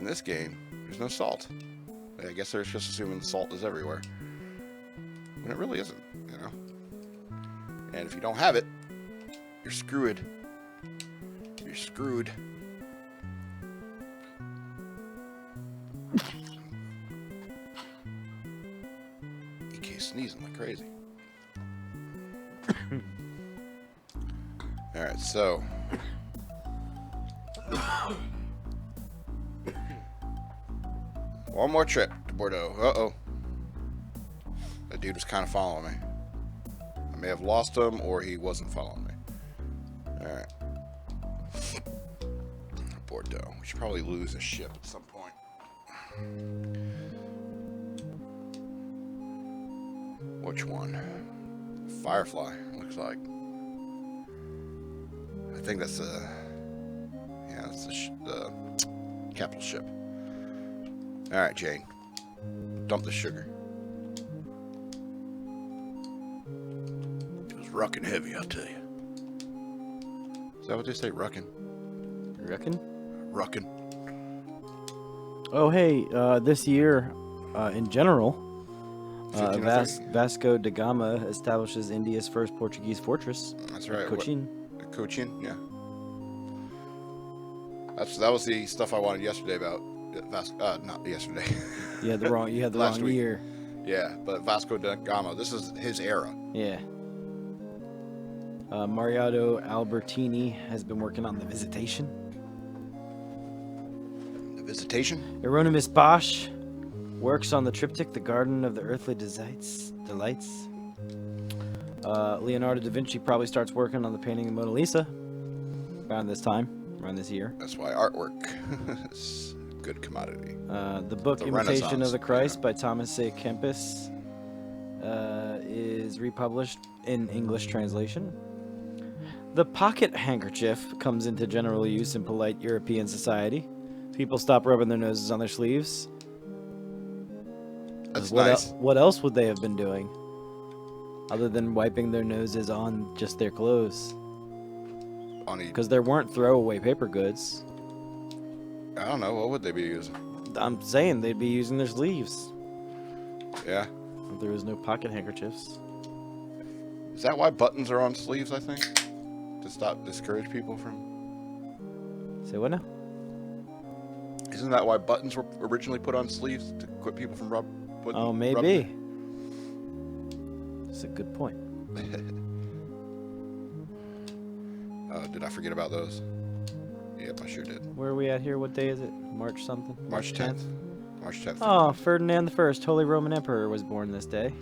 this game, there's no salt. I guess they're just assuming salt is everywhere, when it really isn't, you know. And if you don't have it, you're screwed. You're screwed. EK sneezing like crazy. Alright, so. One more trip to Bordeaux. Uh-oh. That dude was kind of following me. I may have lost him, or he wasn't following me. Alright. Bordeaux. We should probably lose a ship at some point. Which one? Firefly, looks like. I think that's that's the capital ship. Alright, Jane. Dump the sugar. It was ruckin' heavy, I'll tell you. Is that what they say, ruckin'? You reckon? Ruckin'. Oh, hey, this year, in general, 1503. Vasco da Gama establishes India's first Portuguese fortress. That's right. Cochin. Cochin, yeah. That was the stuff I wanted yesterday about not yesterday. You had the wrong Last week. year. Yeah, but Vasco da Gama, this is his era. Yeah. Mariano Albertini has been working on The Visitation. The Visitation? Hieronymus Bosch works on the triptych The Garden of the Earthly Delights. Leonardo da Vinci probably starts working on the painting of Mona Lisa around this year. That's why artwork is a good commodity. The book The Imitation of Renaissance, the Christ by Thomas A. Kempis is republished in English translation. The pocket handkerchief comes into general use in polite European society. People stop rubbing their noses on their sleeves. That's What nice. what else would they have been doing? Other than wiping their noses on just their clothes. Because there weren't throwaway paper goods. I don't know, what would they be using? I'm saying they'd be using their sleeves. Yeah. If there was no pocket handkerchiefs. Is that why buttons are on sleeves, I think? To discourage people from... Say what now? Isn't that why buttons were originally put on sleeves? To quit people from Oh, maybe. That's a good point. Did I forget about those? Yep, I sure did. Where are we at here? What day is it? March something? March 10th. March 10th. Oh, Ferdinand I, Holy Roman Emperor, was born this day.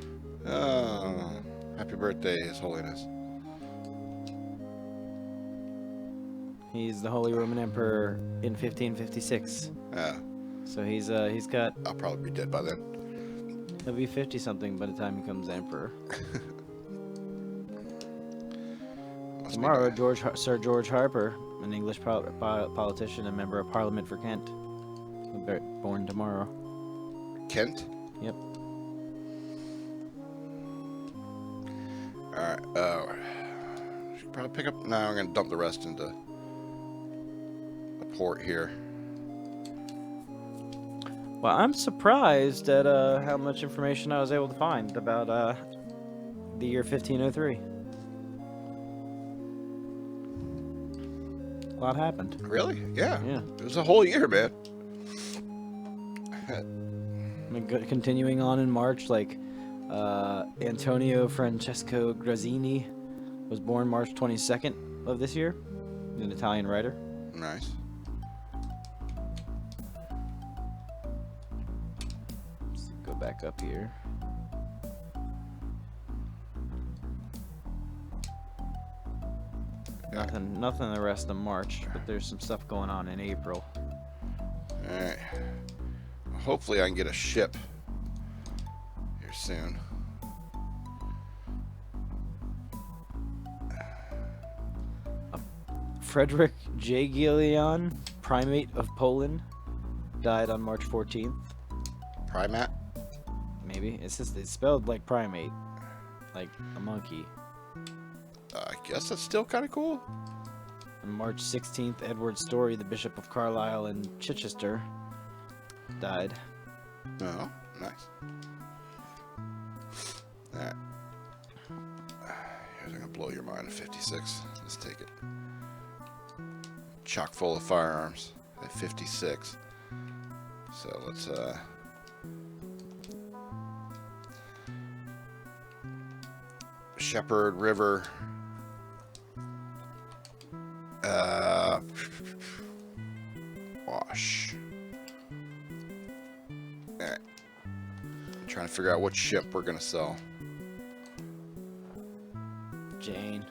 Oh, happy birthday, His Holiness. He's the Holy Roman Emperor in 1556. Yeah, So he's got... I'll probably be dead by then. He'll be 50-something by the time he becomes emperor. Tomorrow, Sir George Harper, an English politician and member of Parliament for Kent, born tomorrow. Kent? Yep. Alright, should probably pick up... Now I'm going to dump the rest into a port here. Well, I'm surprised at how much information I was able to find about the year 1503. A lot happened. Really? Yeah. Yeah. It was a whole year, man. I mean, continuing on in March, like Antonio Francesco Grazzini was born March 22nd of this year. He's an Italian writer. Nice. Let's go back up here. Nothing the rest of March, but there's some stuff going on in April. Alright. Hopefully I can get a ship here soon. Frederick Jagiellon, primate of Poland, died on March 14th. Primate? Maybe. It's spelled like primate. Like a monkey. I guess that's still kind of cool. On March 16th, Edward Story, the Bishop of Carlisle and Chichester, died. Oh, nice. Alright. Here's gonna blow your mind at 56. Let's take it. Chock full of firearms at 56. So let's Shepherd River. Wash. Alright. I'm trying to figure out what ship we're gonna sell. Jane.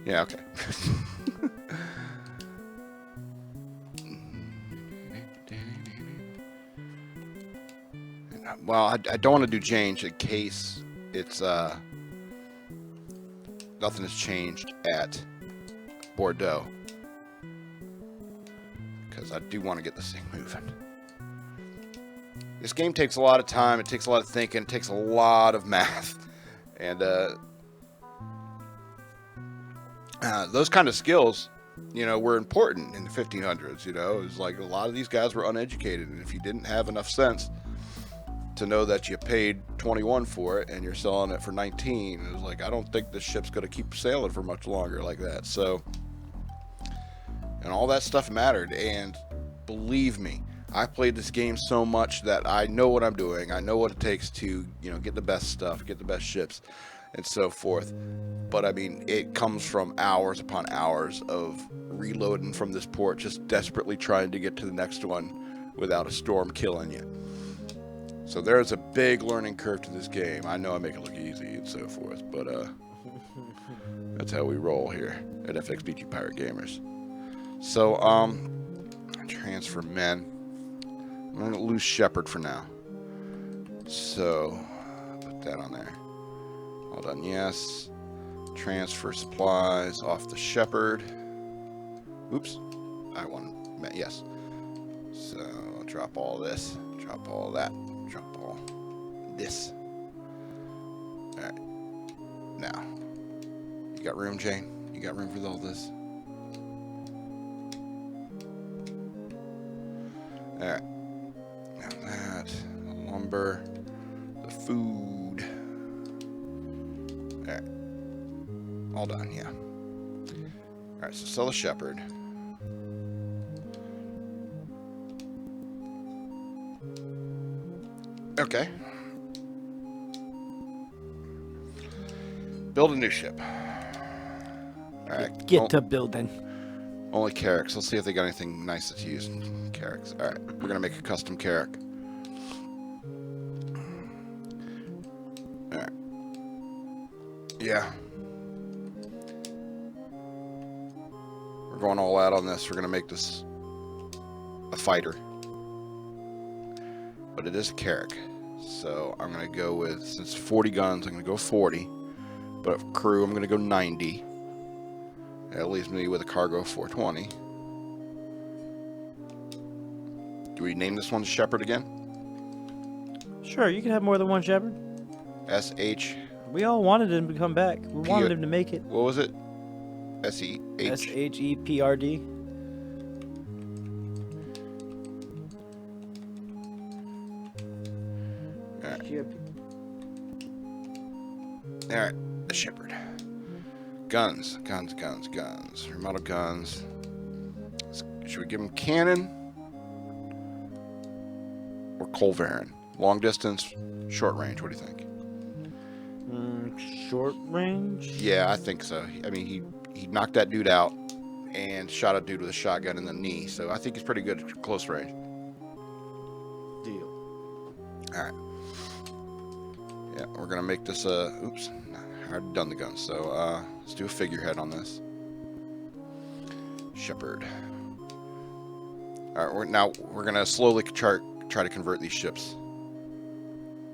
Yeah, okay. Well, I don't want to do change in case it's nothing has changed at Bordeaux, because I do want to get this thing moving. This game takes a lot of time, it takes a lot of thinking, it takes a lot of math, and those kind of skills you know, were important in the 1500s. You know, it was like a lot of these guys were uneducated, and if you didn't have enough sense to know that you paid 21 for it and you're selling it for 19, it was like, I don't think this ship's going to keep sailing for much longer like that. So, and all that stuff mattered. And believe me, I played this game so much that I know what I'm doing. I know what it takes to, you know, get the best stuff, get the best ships, and so forth. But I mean, it comes from hours upon hours of reloading from this port, just desperately trying to get to the next one without a storm killing you. So there's a big learning curve to this game. I know I make it look easy and so forth, but that's how we roll here at FXBG Pirate Gamers. So, transfer men. I'm going to lose Shepherd for now. So, put that on there. Hold on, yes. Transfer supplies off the Shepherd. Oops. I want, yes. So, I'll drop all this. Drop all that. Drop all this. Alright. Now. You got room, Jane? You got room for all this? Alright. Now that. The lumber. The food. Alright. All done, yeah. Alright, so sell the Shepherd. Okay. Build a new ship. Alright. Get to building. Only Carracks. Let's see if they got anything nice to use. Carracks. Alright. We're going to make a custom Carrack. Alright. Yeah. We're going all out on this. We're going to make this a fighter. But it is a Carrack. So I'm going to go with, since 40 guns, I'm going to go 40. But crew, I'm going to go 90. That leaves me with a cargo of 420. Do we name this one Shepherd again? Sure, you can have more than one Shepherd. S-H... We all wanted him to come back. We wanted him to make it. What was it? S-E-H... S-H-E-P-R-D. Alright, the Shepherd. Guns, guns, guns, guns. Remodel guns. Should we give him cannon? Or Colvarin? Long distance, short range, what do you think? Short range? Yeah, I think so. I mean, he knocked that dude out and shot a dude with a shotgun in the knee, so I think he's pretty good at close range. Deal. Alright. Yeah, we're gonna make this oops, I already done the gun, so let's do a figurehead on this. Shepherd. Alright, we're gonna slowly try to convert these ships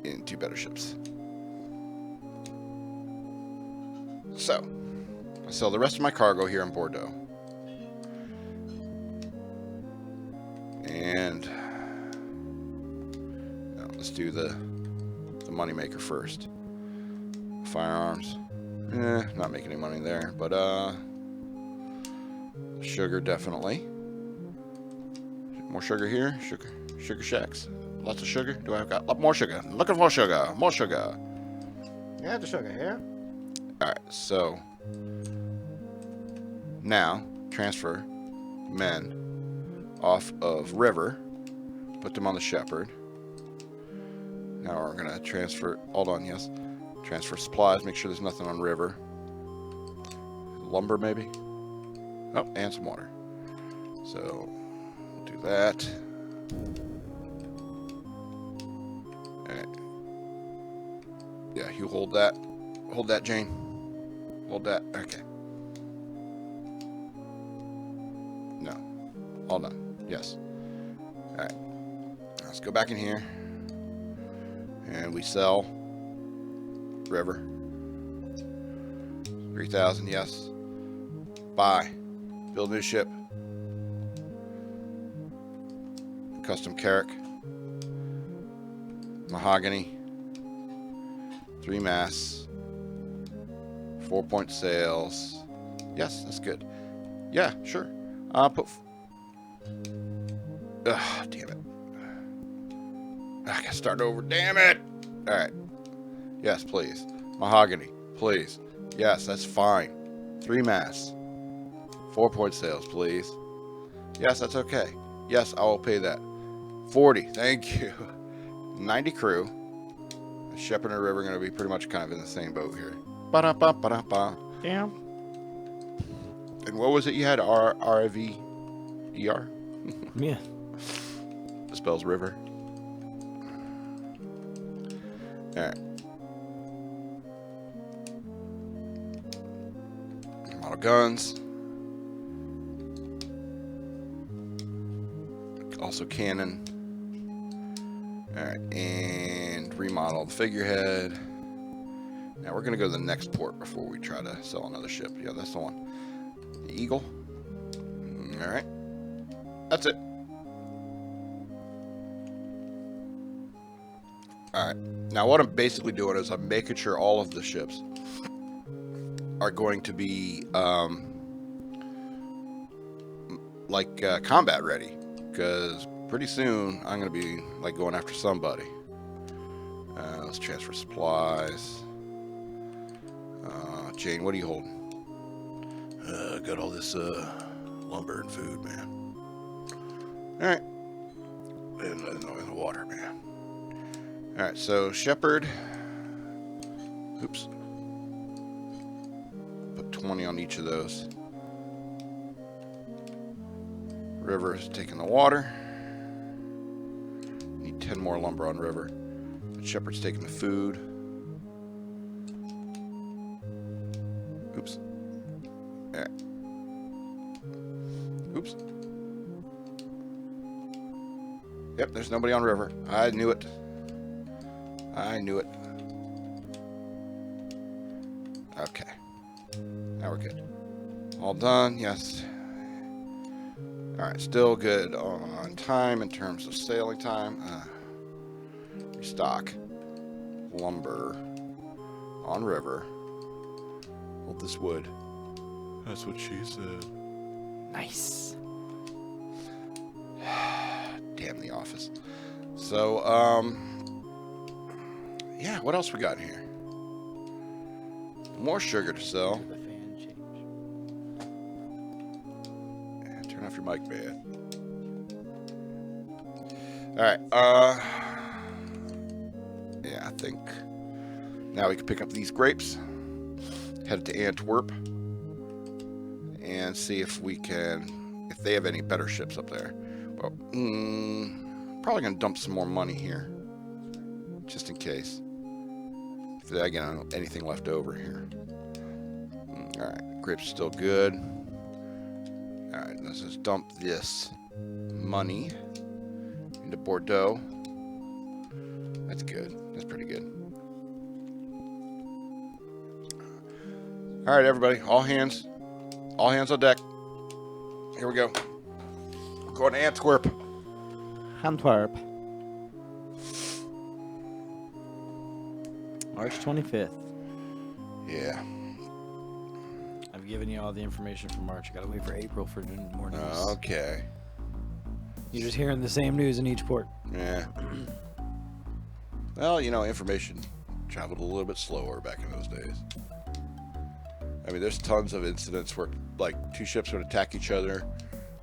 into better ships. So, I sell the rest of my cargo here in Bordeaux. And now let's do the moneymaker first. Firearms. Not making any money there, but sugar definitely. More sugar here. Sugar shacks. Lots of sugar. Do I got a lot more sugar? Looking for sugar. More sugar. Yeah, the sugar here. Alright, so now transfer men off of River, put them on the Shepherd. Now we're gonna transfer, hold on, yes. Transfer supplies, make sure there's nothing on River. Lumber maybe? Oh, and some water. So we'll do that. Alright. Yeah, you hold that. Hold that, Jane. Hold that. Okay. No. Hold on. Yes. Alright. Let's go back in here. And we sell River. 3,000, yes. Buy. Build new ship. Custom Carrack. Mahogany. 3 masts. 4-point sails. Yes, that's good. Yeah, sure. Ugh, damn it. I gotta start over. Damn it! Alright. Yes, please. Mahogany, please. Yes, that's fine. 3 masts. 4-point sails, please. Yes, that's okay. Yes, I will pay that. 40, thank you. 90 crew. Shepherd and River are going to be pretty much kind of in the same boat here. Ba-da-ba-ba-da-ba. Yeah. And what was it you had? R-I-V-E-R? Yeah. Spells river. Alright. Model guns. Also cannon. Alright, and remodel the figurehead. Now we're going to go to the next port before we try to sell another ship. Yeah, that's the one. The Eagle. Alright. That's it. Alright. Now what I'm basically doing is I'm making sure all of the ships are going to be combat ready. Because pretty soon I'm going to be like going after somebody. Let's transfer supplies. Jane, what are you holding? Got all this lumber and food, man. Alright. And the water, man. Alright, so Shepherd. Oops. Put 20 on each of those. River is taking the water. Need 10 more lumber on River. But Shepherd's taking the food. Oops. Alright. Oops. Yep, there's nobody on River. I knew it. I knew it. Okay. Now we're good. All done, yes. Alright, still good on time in terms of sailing time. Restock. Lumber. On River. Hold this wood. That's what she said. Nice. Damn the office. So, yeah, what else we got in here? More sugar to sell. The fan change. Yeah, turn off your mic, man. Alright, yeah, I think now we can pick up these grapes, head to Antwerp, and see if we can, if they have any better ships up there. Well, probably gonna dump some more money here, just in case. If I get anything left over here. Alright, grapes are still good. Alright, let's just dump this money into Bordeaux. That's good. That's pretty good. Alright, everybody. All hands on deck. Here we go. We're going to Antwerp. Antwerp. March 25th. Yeah. I've given you all the information for March. I gotta wait for April for more news. Okay. You're just hearing the same news in each port. Yeah. Well, you know, information traveled a little bit slower back in those days. I mean, there's tons of incidents where, like, 2 ships would attack each other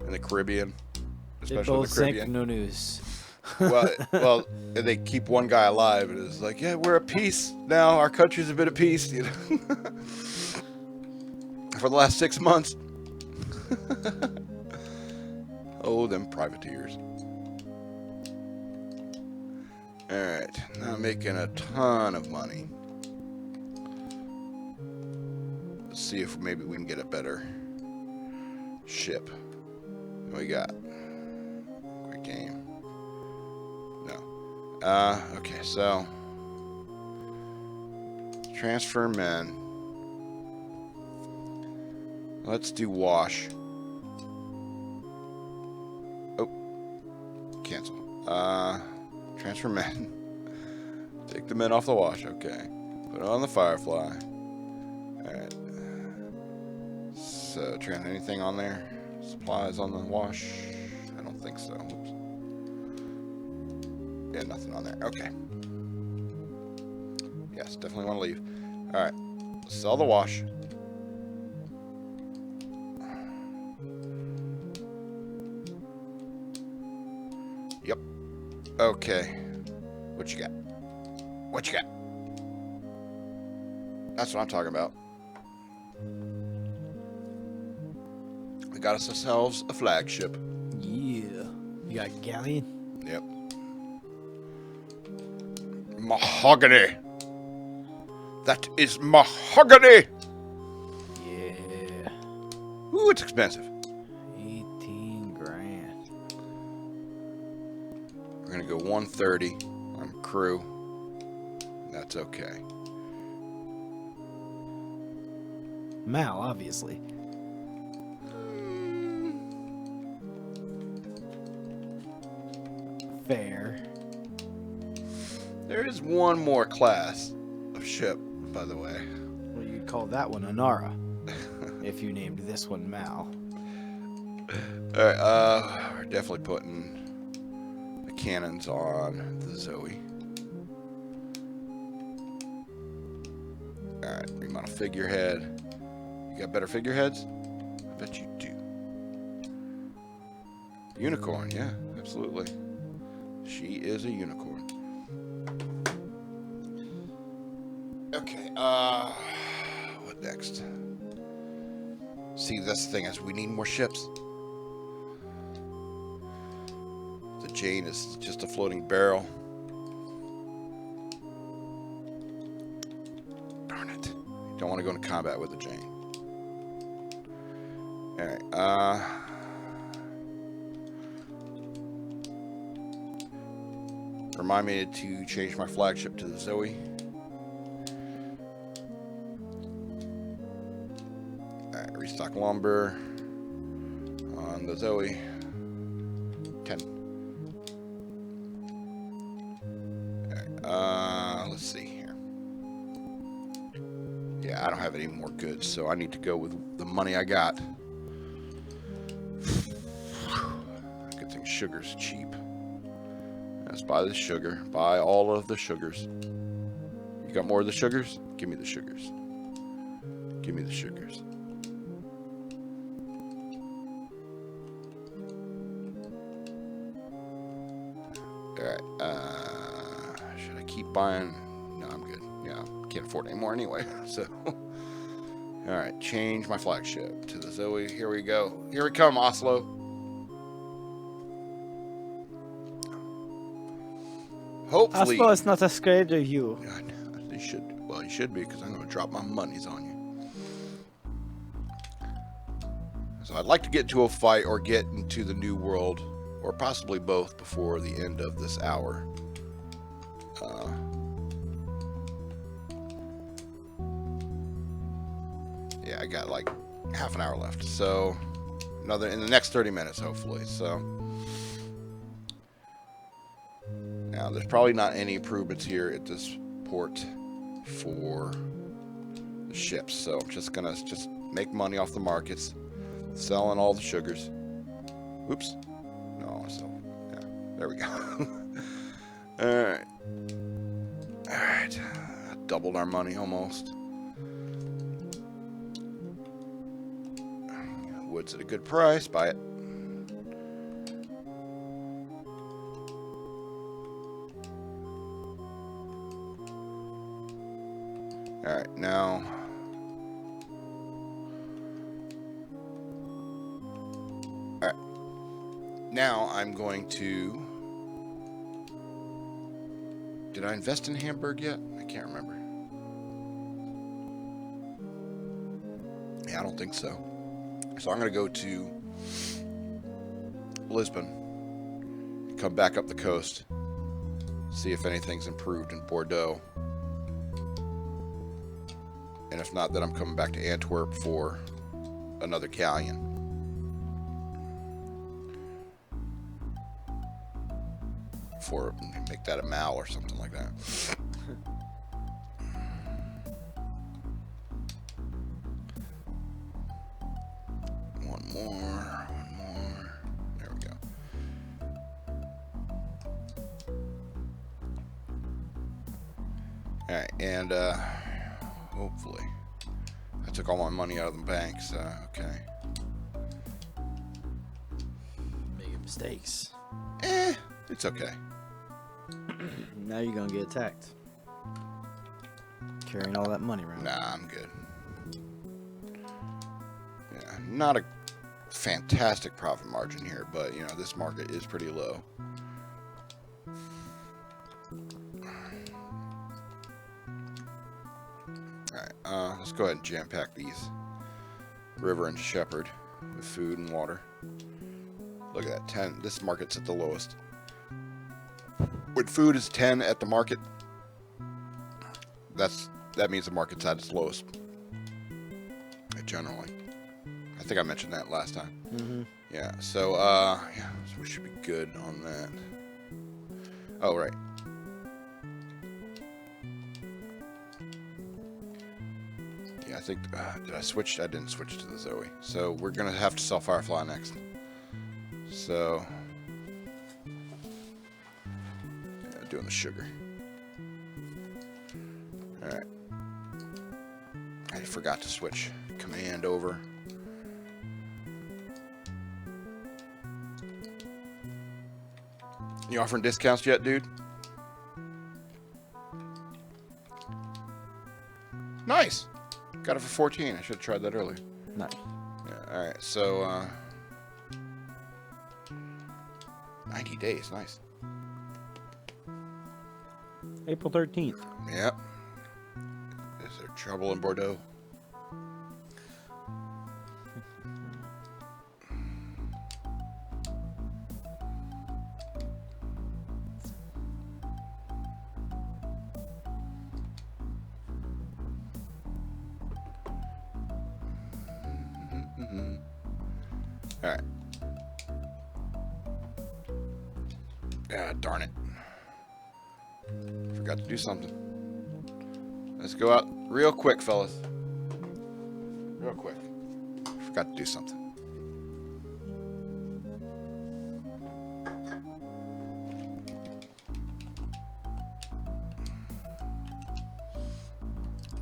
in the Caribbean, They especially in both the sank, Caribbean. no news. well, and they keep one guy alive, and it's like, yeah, we're at peace now. Our country's a bit at peace, you know, for the last 6 months. Oh, them privateers. All right, now making a ton of money. Let's see if maybe we can get a better ship. What we got? Quick game. No. Okay, so transfer men. Let's do wash. Oh, cancel. Transfer men. Take the men off the wash. Okay. Put it on the Firefly. All right. so anything on there? Supplies on the wash? I don't think so. Oops. Yeah, nothing on there. Okay. Yes, definitely want to leave. Alright. Sell the wash. Yep. Okay. What you got? What you got? That's what I'm talking about. We got ourselves a flagship. Yeah. You got galleon? Yep. Mahogany. That is mahogany. Yeah. Ooh, it's expensive. 18 grand. We're gonna go 130 on crew. That's okay. Mal, obviously. Fair. There is one more class of ship, by the way. Well, you'd call that one Anara. If you named this one Mal. Alright, we're definitely putting the cannons on the Zoe. Alright, remount a figurehead. You got better figureheads? I bet you do. Unicorn, yeah, absolutely. She is a unicorn. Okay, what next? See, that's the thing is we need more ships. The Jane is just a floating barrel. Darn it. Don't want to go into combat with the Jane. Alright, remind me to change my flagship to the Zoe. Alright, restock lumber on the Zoe. 10. Alright, let's see here. Yeah, I don't have any more goods, so I need to go with the money I got. Good thing sugar's cheap. Let's buy the sugar. Buy all of the sugars. You got more of the sugars? Give me the sugars. Give me the sugars. Alright, should I keep buying? No, I'm good. Yeah, can't afford any more anyway, so. Alright, change my flagship to the Zoe. Here we go. Here we come, Oslo. Hopefully. Oslo is not as scared of you. You should. Well, you should be, because I'm going to drop my monies on you. So I'd like to get to a fight or get into the new world, or possibly both, before the end of this hour. Yeah, I got like half an hour left, so another in the next 30 minutes, hopefully. So now there's probably not any improvements here at this port for the ships, so I'm just gonna make money off the markets, selling all the sugars. Oops. No, so yeah, there we go. All right, doubled our money almost. Wood's at a good price. Buy it. All right, now. All right. Now I'm going to. Did I invest in Hamburg yet? I can't remember. Yeah, I don't think so. So I'm going to go to Lisbon, come back up the coast, see if anything's improved in Bordeaux. And if not, then I'm coming back to Antwerp for another galleon. For make that a Mal or something like that. One more. There we go. Alright, and hopefully I took all my money out of the bank, so okay. Making mistakes. It's okay. Now you're gonna get attacked. Carrying all that money around. Nah, I'm good. Yeah, not a fantastic profit margin here, but you know, this market is pretty low. Alright, let's go ahead and jam pack these River and Shepherd with food and water. Look at that, 10. This market's at the lowest. When food is 10 at the market, that means the market's at its lowest. Generally. I think I mentioned that last time. Mm-hmm. Yeah, so yeah, so we should be good on that. Oh, right. Yeah, I think, did I switch? I didn't switch to the Zoe. So we're going to have to sell Firefly next. So, yeah, doing the sugar. Alright. I forgot to switch command over. You offering discounts yet, dude? Nice. Got it for 14. I should have tried that earlier. Nice. Yeah, alright, so 90 days, nice. April 13th. Yep. Is there trouble in Bordeaux? Alright. Ah, darn it. Forgot to do something. Let's go out real quick, fellas. Real quick. Forgot to do something.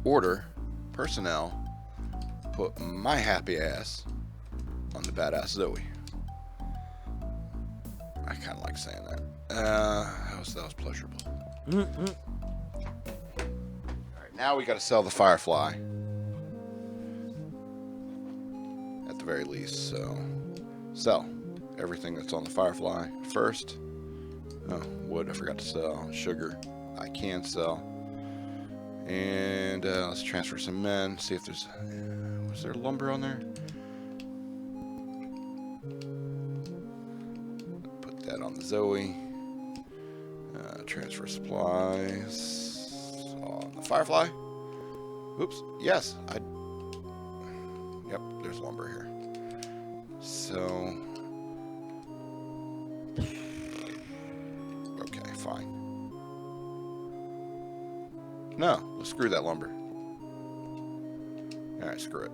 Order personnel put my happy ass on the badass Zoe. I kind of like saying that. That was pleasurable. Alright, now we got to sell the Firefly. At the very least, so sell everything that's on the Firefly first. Oh, wood I forgot to sell. Sugar I can sell. And let's transfer some men. See if there's... was there lumber on there? Put that on the Zoe. Transfer supplies on the Firefly. Oops. Yes. Yep, there's lumber here. So... okay, fine. No, let's screw that lumber. Alright, screw it.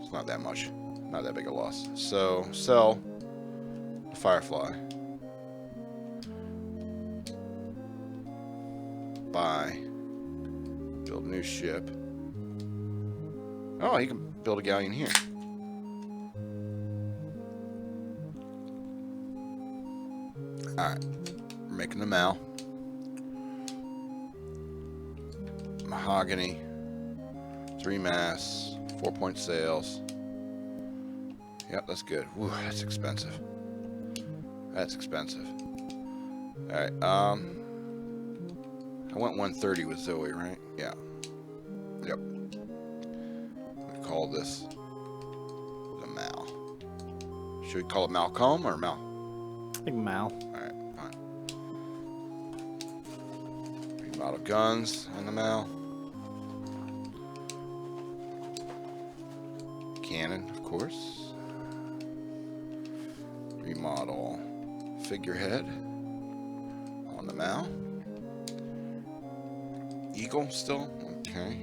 It's not that much. Not that big a loss. So, sell the Firefly. Buy. Build a new ship. Oh, you can build a galleon here. Alright. We're making the Mal. Mahogany. 3 masts. 4-point sails. Yep, that's good. Ooh, that's expensive. That's expensive. Alright, I went 130 with Zoe, right? Yeah. Yep. We call this the Mal. Should we call it Malcolm or Mal? I think Mal. Alright, fine. Remodel guns on the Mal. Cannon, of course. Remodel figurehead on the Mal. Eagle still? Okay.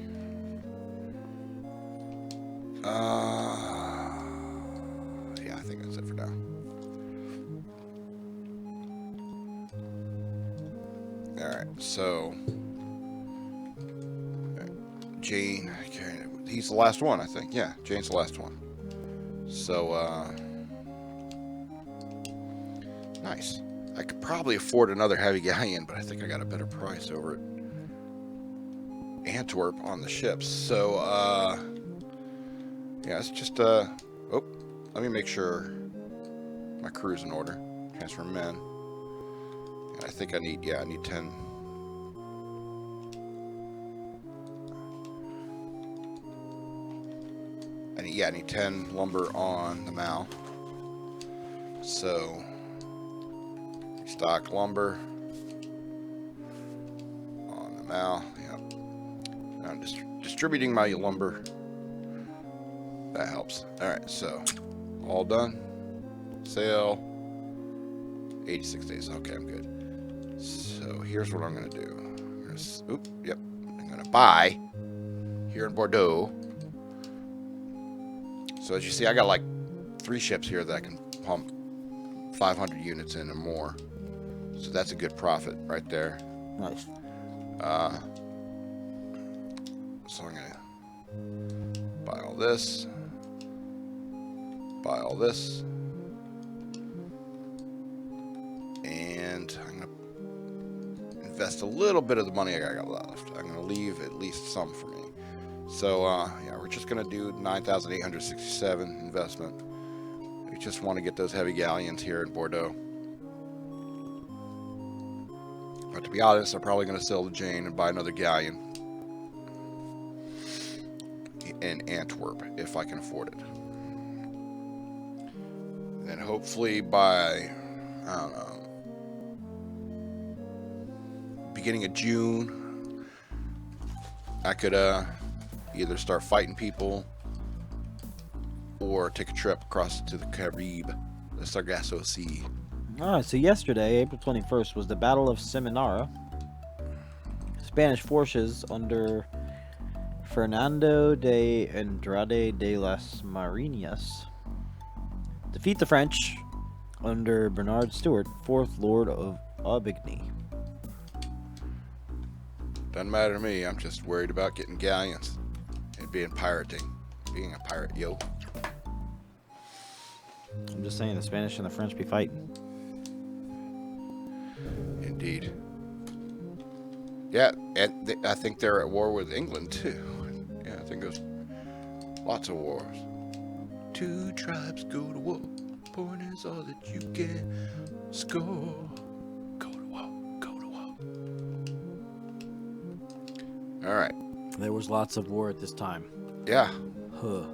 right, so Jane, he's the last one, I think. Yeah, Jane's the last one. So, nice. I could probably afford another heavy galleon, but I think I got a better price over at Antwerp on the ships. So, yeah, it's just, oh, let me make sure my crew's in order. Transfer men. And I think I need 10. I need 10 lumber on the Mal. So, stock lumber on the Mal. Yep. I'm just distributing my lumber. That helps. Alright, so, all done. Sale. 86 days. Okay, I'm good. So, here's what I'm going to do. I'm going to buy here in Bordeaux. So as you see, I got like 3 ships here that I can pump 500 units in and more. So that's a good profit right there. Nice. So I'm gonna buy all this, and I'm gonna invest a little bit of the money I got left. I'm gonna leave at least some for me. So, yeah, we're just going to do 9,867 investment. We just want to get those heavy galleons here in Bordeaux. But to be honest, I'm probably going to sell the Jane and buy another galleon in Antwerp, if I can afford it. And hopefully by, I don't know, beginning of June, I could, either start fighting people or take a trip across to the Caribbean, the Sargasso Sea. Alright, so yesterday, April 21st, was the Battle of Seminara. Spanish forces under Fernando de Andrade de las Marinas defeat the French under Bernard Stewart, 4th Lord of Aubigny. Doesn't matter to me, I'm just worried about getting galleons. And being a pirate, yo. I'm just saying the Spanish and the French be fighting. Indeed. Yeah, and I think they're at war with England too. Yeah, I think there's lots of wars. 2 tribes go to war. Porn is all that you can score. Go to war, go to war. All right. There was lots of war at this time. Yeah. Huh.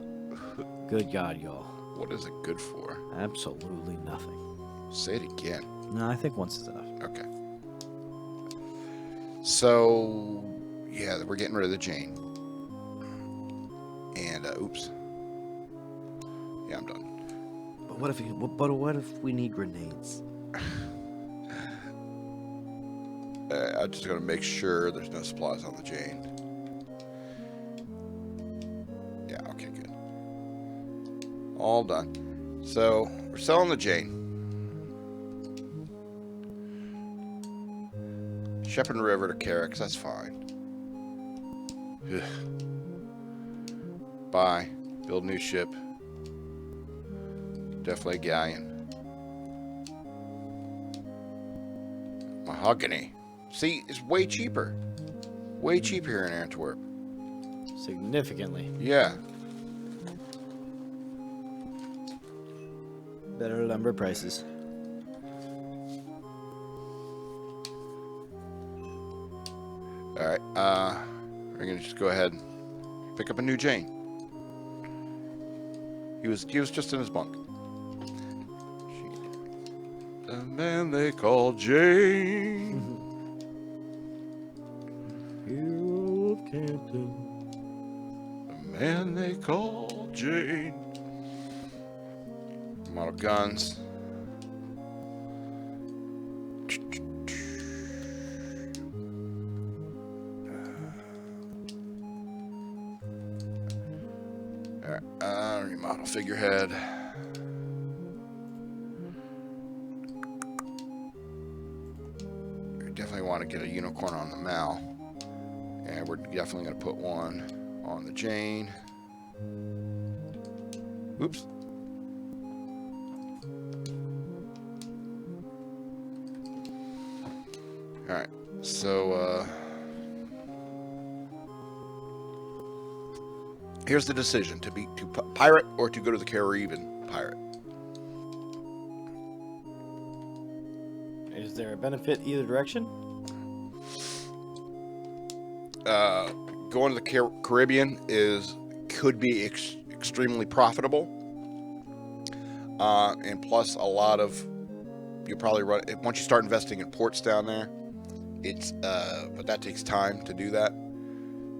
Good God, y'all. What is it good for? Absolutely nothing. Say it again. No, I think once is enough. Okay. So, yeah, we're getting rid of the Jane. And, oops. Yeah, I'm done. But what if we need grenades? I'm just going to make sure there's no supplies on the Jane. Yeah, okay, good. All done. So, we're selling the Jane. Shepherd River to Carrick's, that's fine. Ugh. Buy. Build new ship. Definitely a galleon. Mahogany. See, it's way cheaper. Way cheaper here in Antwerp. Significantly. Yeah. Better lumber prices. Alright, we're gonna just go ahead and pick up a new Jane. He was just in his bunk. The man they call Jane. Hero of Canton. The man they call Jane. Model guns. Alright, remodel figurehead. We definitely want to get a unicorn on the Mal. And we're definitely going to put one on the Jane. Oops. Alright, so here's the decision, to pirate or to go to the Caribbean pirate. Is there a benefit either direction? Going to the Caribbean could be extremely profitable, and plus a lot of you probably run once you start investing in ports down there. It's but that takes time to do that.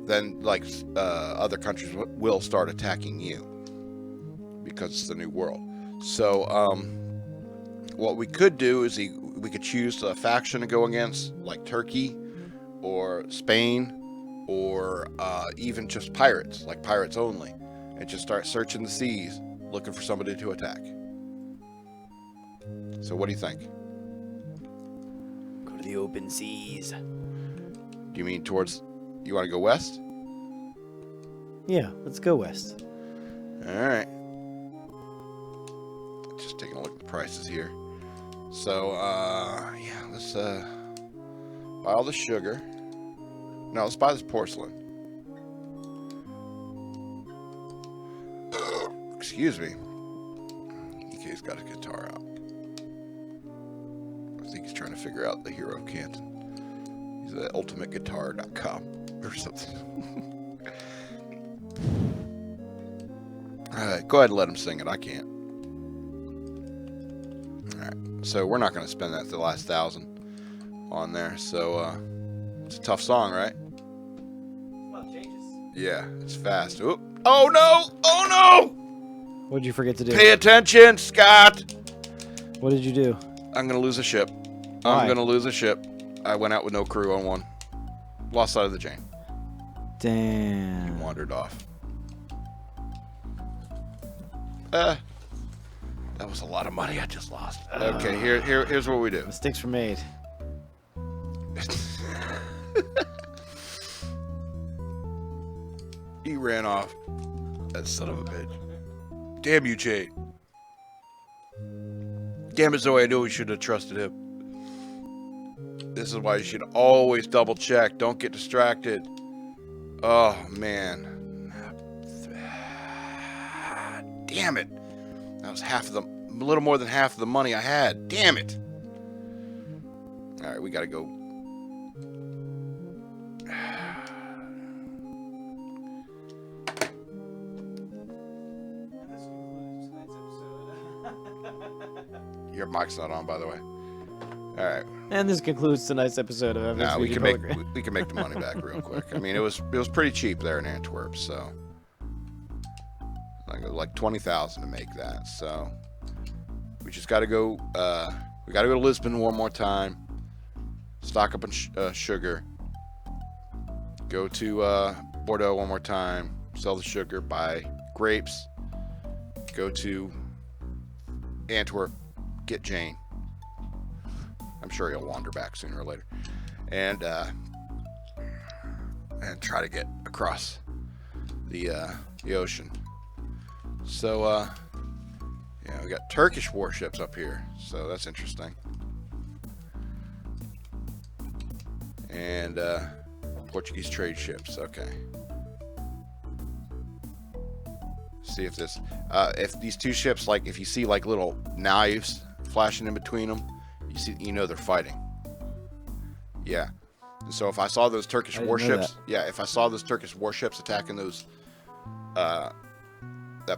Then like other countries will start attacking you because it's the new world. So what we could do is we could choose a faction to go against, like Turkey or Spain, or even just pirates, like pirates only, and just start searching the seas looking for somebody to attack. So what do you think? Go to the open seas. Do you mean towards, you want to go west? Yeah, let's go west. Alright. Just taking a look at the prices here. So, yeah, let's buy all the sugar. No, let's buy this porcelain. Excuse me. EK's got his guitar out. I think he's trying to figure out the hero of Canton. He's at ultimateguitar.com or something. Alright, go ahead and let him sing it. I can't. Alright, so we're not going to spend that the last 1,000 on there. So, it's a tough song, right? A lot of changes. Yeah, it's fast. Oop. Oh no! Oh no! What did you forget to do? Pay attention, Scott! What did you do? I'm going to lose a ship. Why? I'm going to lose a ship. I went out with no crew on one. Lost sight of the Jane. Damn. Wandered off. That was a lot of money I just lost. Okay, here's what we do. Mistakes were made. He ran off. That son of a bitch. Damn you, Jade. Damn it, Zoe, I knew we should have trusted him. This is why you should always double check. Don't get distracted. Oh, man. Damn it. That was a little more than half of the money I had. Damn it. All right, we got to go. Your mic's not on, by the way. All right. And this concludes tonight's episode of FXBG Nah, we can Pirate. make the money back real quick. I mean, it was pretty cheap there in Antwerp, so like 20,000 to make that. So we just got to go. We got to go to Lisbon one more time. Stock up on sugar. Go to Bordeaux one more time. Sell the sugar. Buy grapes. Go to Antwerp. Get Jane. I'm sure he'll wander back sooner or later, and try to get across the ocean. So yeah, we got Turkish warships up here, so that's interesting, and Portuguese trade ships. Okay, see if this if these two ships, like if you see like little knives flashing in between them, you know they're fighting. Yeah. And so if I saw those Turkish warships, if I saw those Turkish warships attacking those that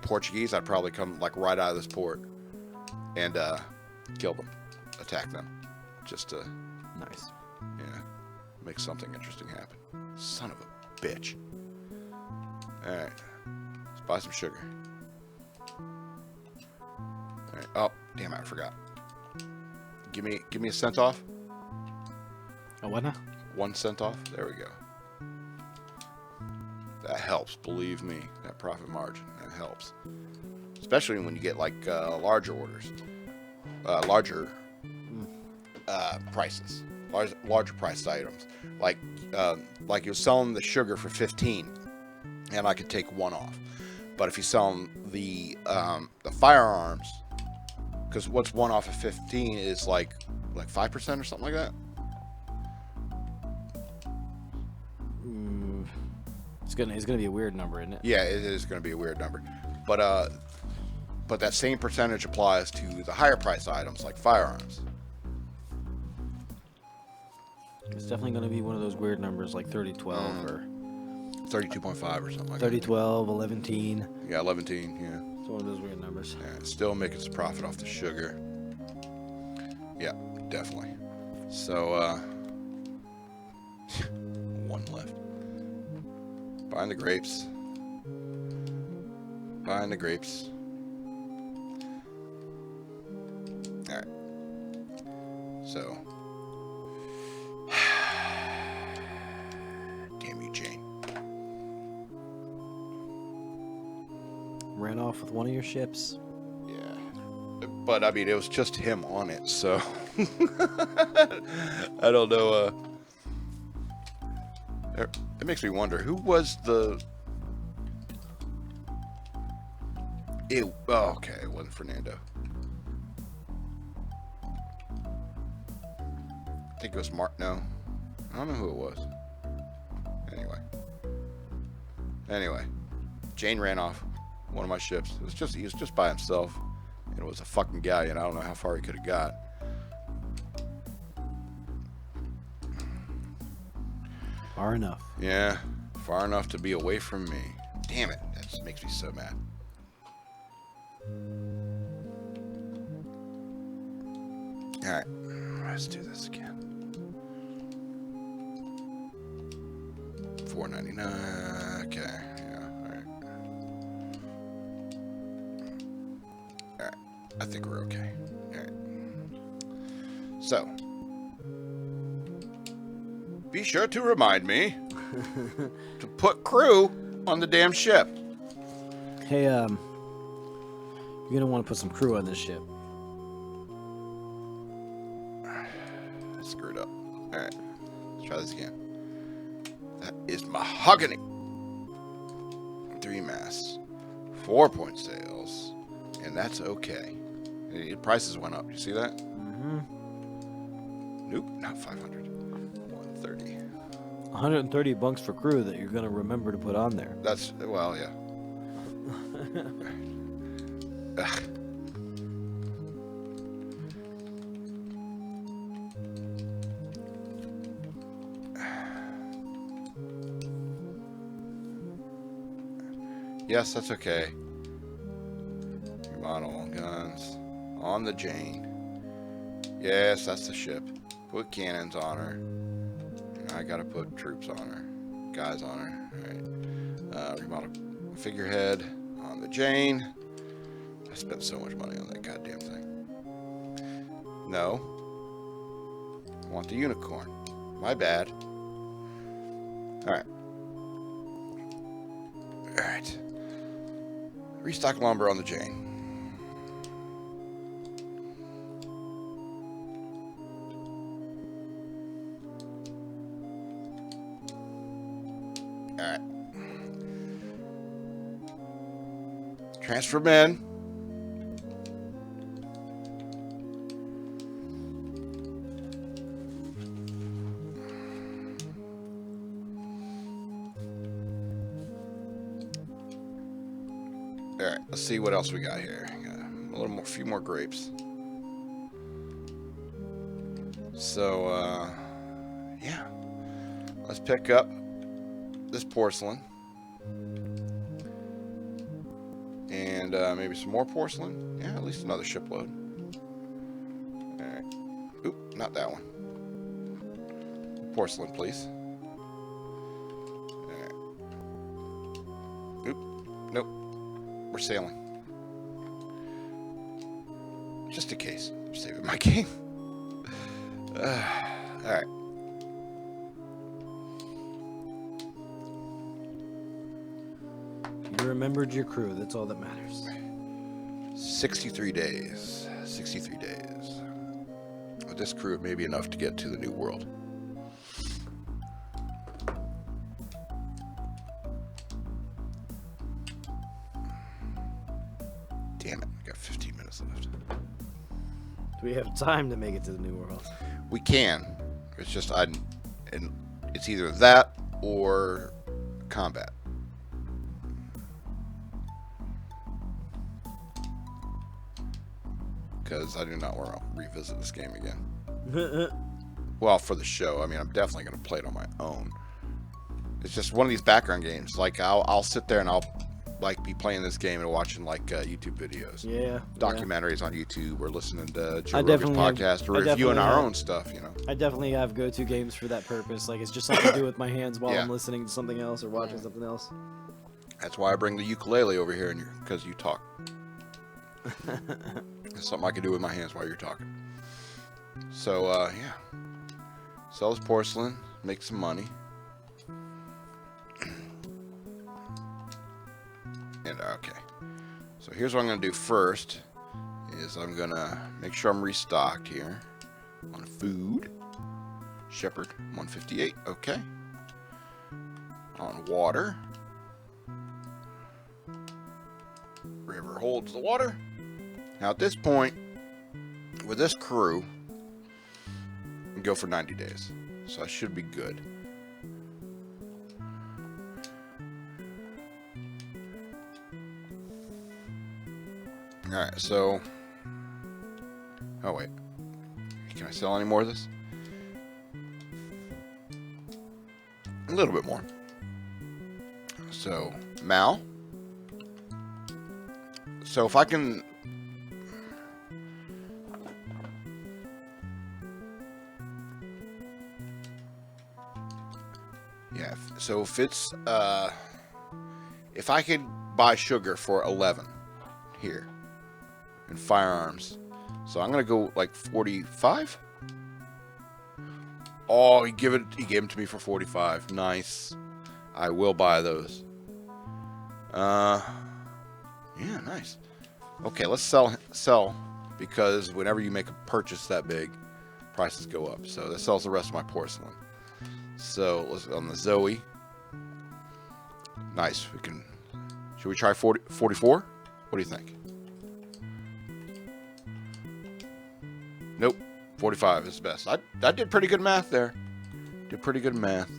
Portuguese, I'd probably come like right out of this port and kill them, attack them, just to Nice. make something interesting happen. Son of a bitch. All right, let's buy some sugar. All right. Oh, damn it, I forgot. Give me a cent off. Oh, what now? 1 cent off. There we go. That helps, believe me. That profit margin, that helps, especially when you get like larger orders, larger prices. larger priced items. Like you're selling the sugar for 15, and I could take one off. But if you sell the firearms, because what's one off of 15 is like 5% or something like that. It's gonna be a weird number, isn't it? Yeah, it is going to be a weird number, but that same percentage applies to the higher priced items like firearms. It's definitely gonna be one of those weird numbers like 3012 or 32.5 or something like 3012, 11. that. Yeah, 11. Yeah. It's one of those weird numbers. Yeah, it's still making some profit off the sugar. Yeah, definitely. So, one left. Buying the grapes. Buying the grapes. Alright. So. Damn you, Jane. Ran off with one of your ships. Yeah. But, I mean, it was just him on it, so. I don't know, it makes me wonder, who was the... okay, it wasn't Fernando. I think it was Mark. No. I don't know who it was. Anyway. Jane ran off one of my ships. He was just by himself. And it was a fucking galleon. I don't know how far he could have got. Far enough. Yeah, far enough to be away from me. Damn it, that just makes me so mad. Alright, let's do this again. $4.99. Okay, yeah, alright. Alright, I think we're okay. Alright. So, be sure to remind me to put crew on the damn ship. Hey, you're gonna want to put some crew on this ship. I screwed up. Alright, let's try this again. That is mahogany. 3 masts, 4-point sails, and that's okay. The prices went up. You see that? Mm-hmm. Nope, not 500. 130. 130 bunks for crew that you're gonna remember to put on there. That's, well, yeah. Ugh. Yes, that's okay. Model guns on the Jane. Yes, that's the ship. Put cannons on her. I gotta put troops on her. Guys on her. Alright. Remodel figurehead on the Jane. I spent so much money on that goddamn thing. No. I want the unicorn. My bad. Alright. Alright. Restock lumber on the Jane. Alright. Transfer men. Alright, let's see what else we got here. Got a few more grapes. So, yeah. Let's pick up this porcelain. And maybe some more porcelain. Yeah, at least another shipload. Alright. Oop, not that one. Porcelain, please. Alright. Oop, nope. We're sailing. Just in case. I'm saving my game. Alright. You remembered your crew. That's all that matters. 63 days. 63 days. this crew, it may be enough to get to the new world. Damn it, I got 15 minutes left. Do we have time to make it to the new world? We can. It's just and it's either that or combat. Because I do not want to revisit this game again. Well, for the show. I mean, I'm definitely going to play it on my own. It's just one of these background games. Like, I'll sit there and I'll like be playing this game and watching like YouTube videos. Yeah. Documentaries on YouTube or listening to Joe I Rogan's definitely podcast or reviewing our own stuff, you know. I definitely have go-to games for that purpose. Like, it's just something to do with my hands while Yeah. I'm listening to something else or watching something else. That's why I bring the ukulele over here, and because you talk. It's something I can do with my hands while you're talking. So, yeah. Sell this porcelain, make some money. And, okay. So here's what I'm going to do first. Is I'm going to make sure I'm restocked here. On food. Shepherd, 158. Okay. On water. River holds the water. Now at this point, with this crew, we go for 90 days. So I should be good. Alright, so... Oh wait. Can I sell any more of this? A little bit more. So, Mal. So if I can... Yeah, so if it's... if I could buy sugar for 11 here. And firearms. So I'm going to go like 45. Oh, he gave them to me for 45. Nice. I will buy those. Yeah, nice. Okay, let's sell because whenever you make a purchase that big, prices go up. So that sells the rest of my porcelain. So let's on the Zoe. Nice. Should we try 44? What do you think? Nope. 45 is best. I did pretty good math there. Did pretty good math.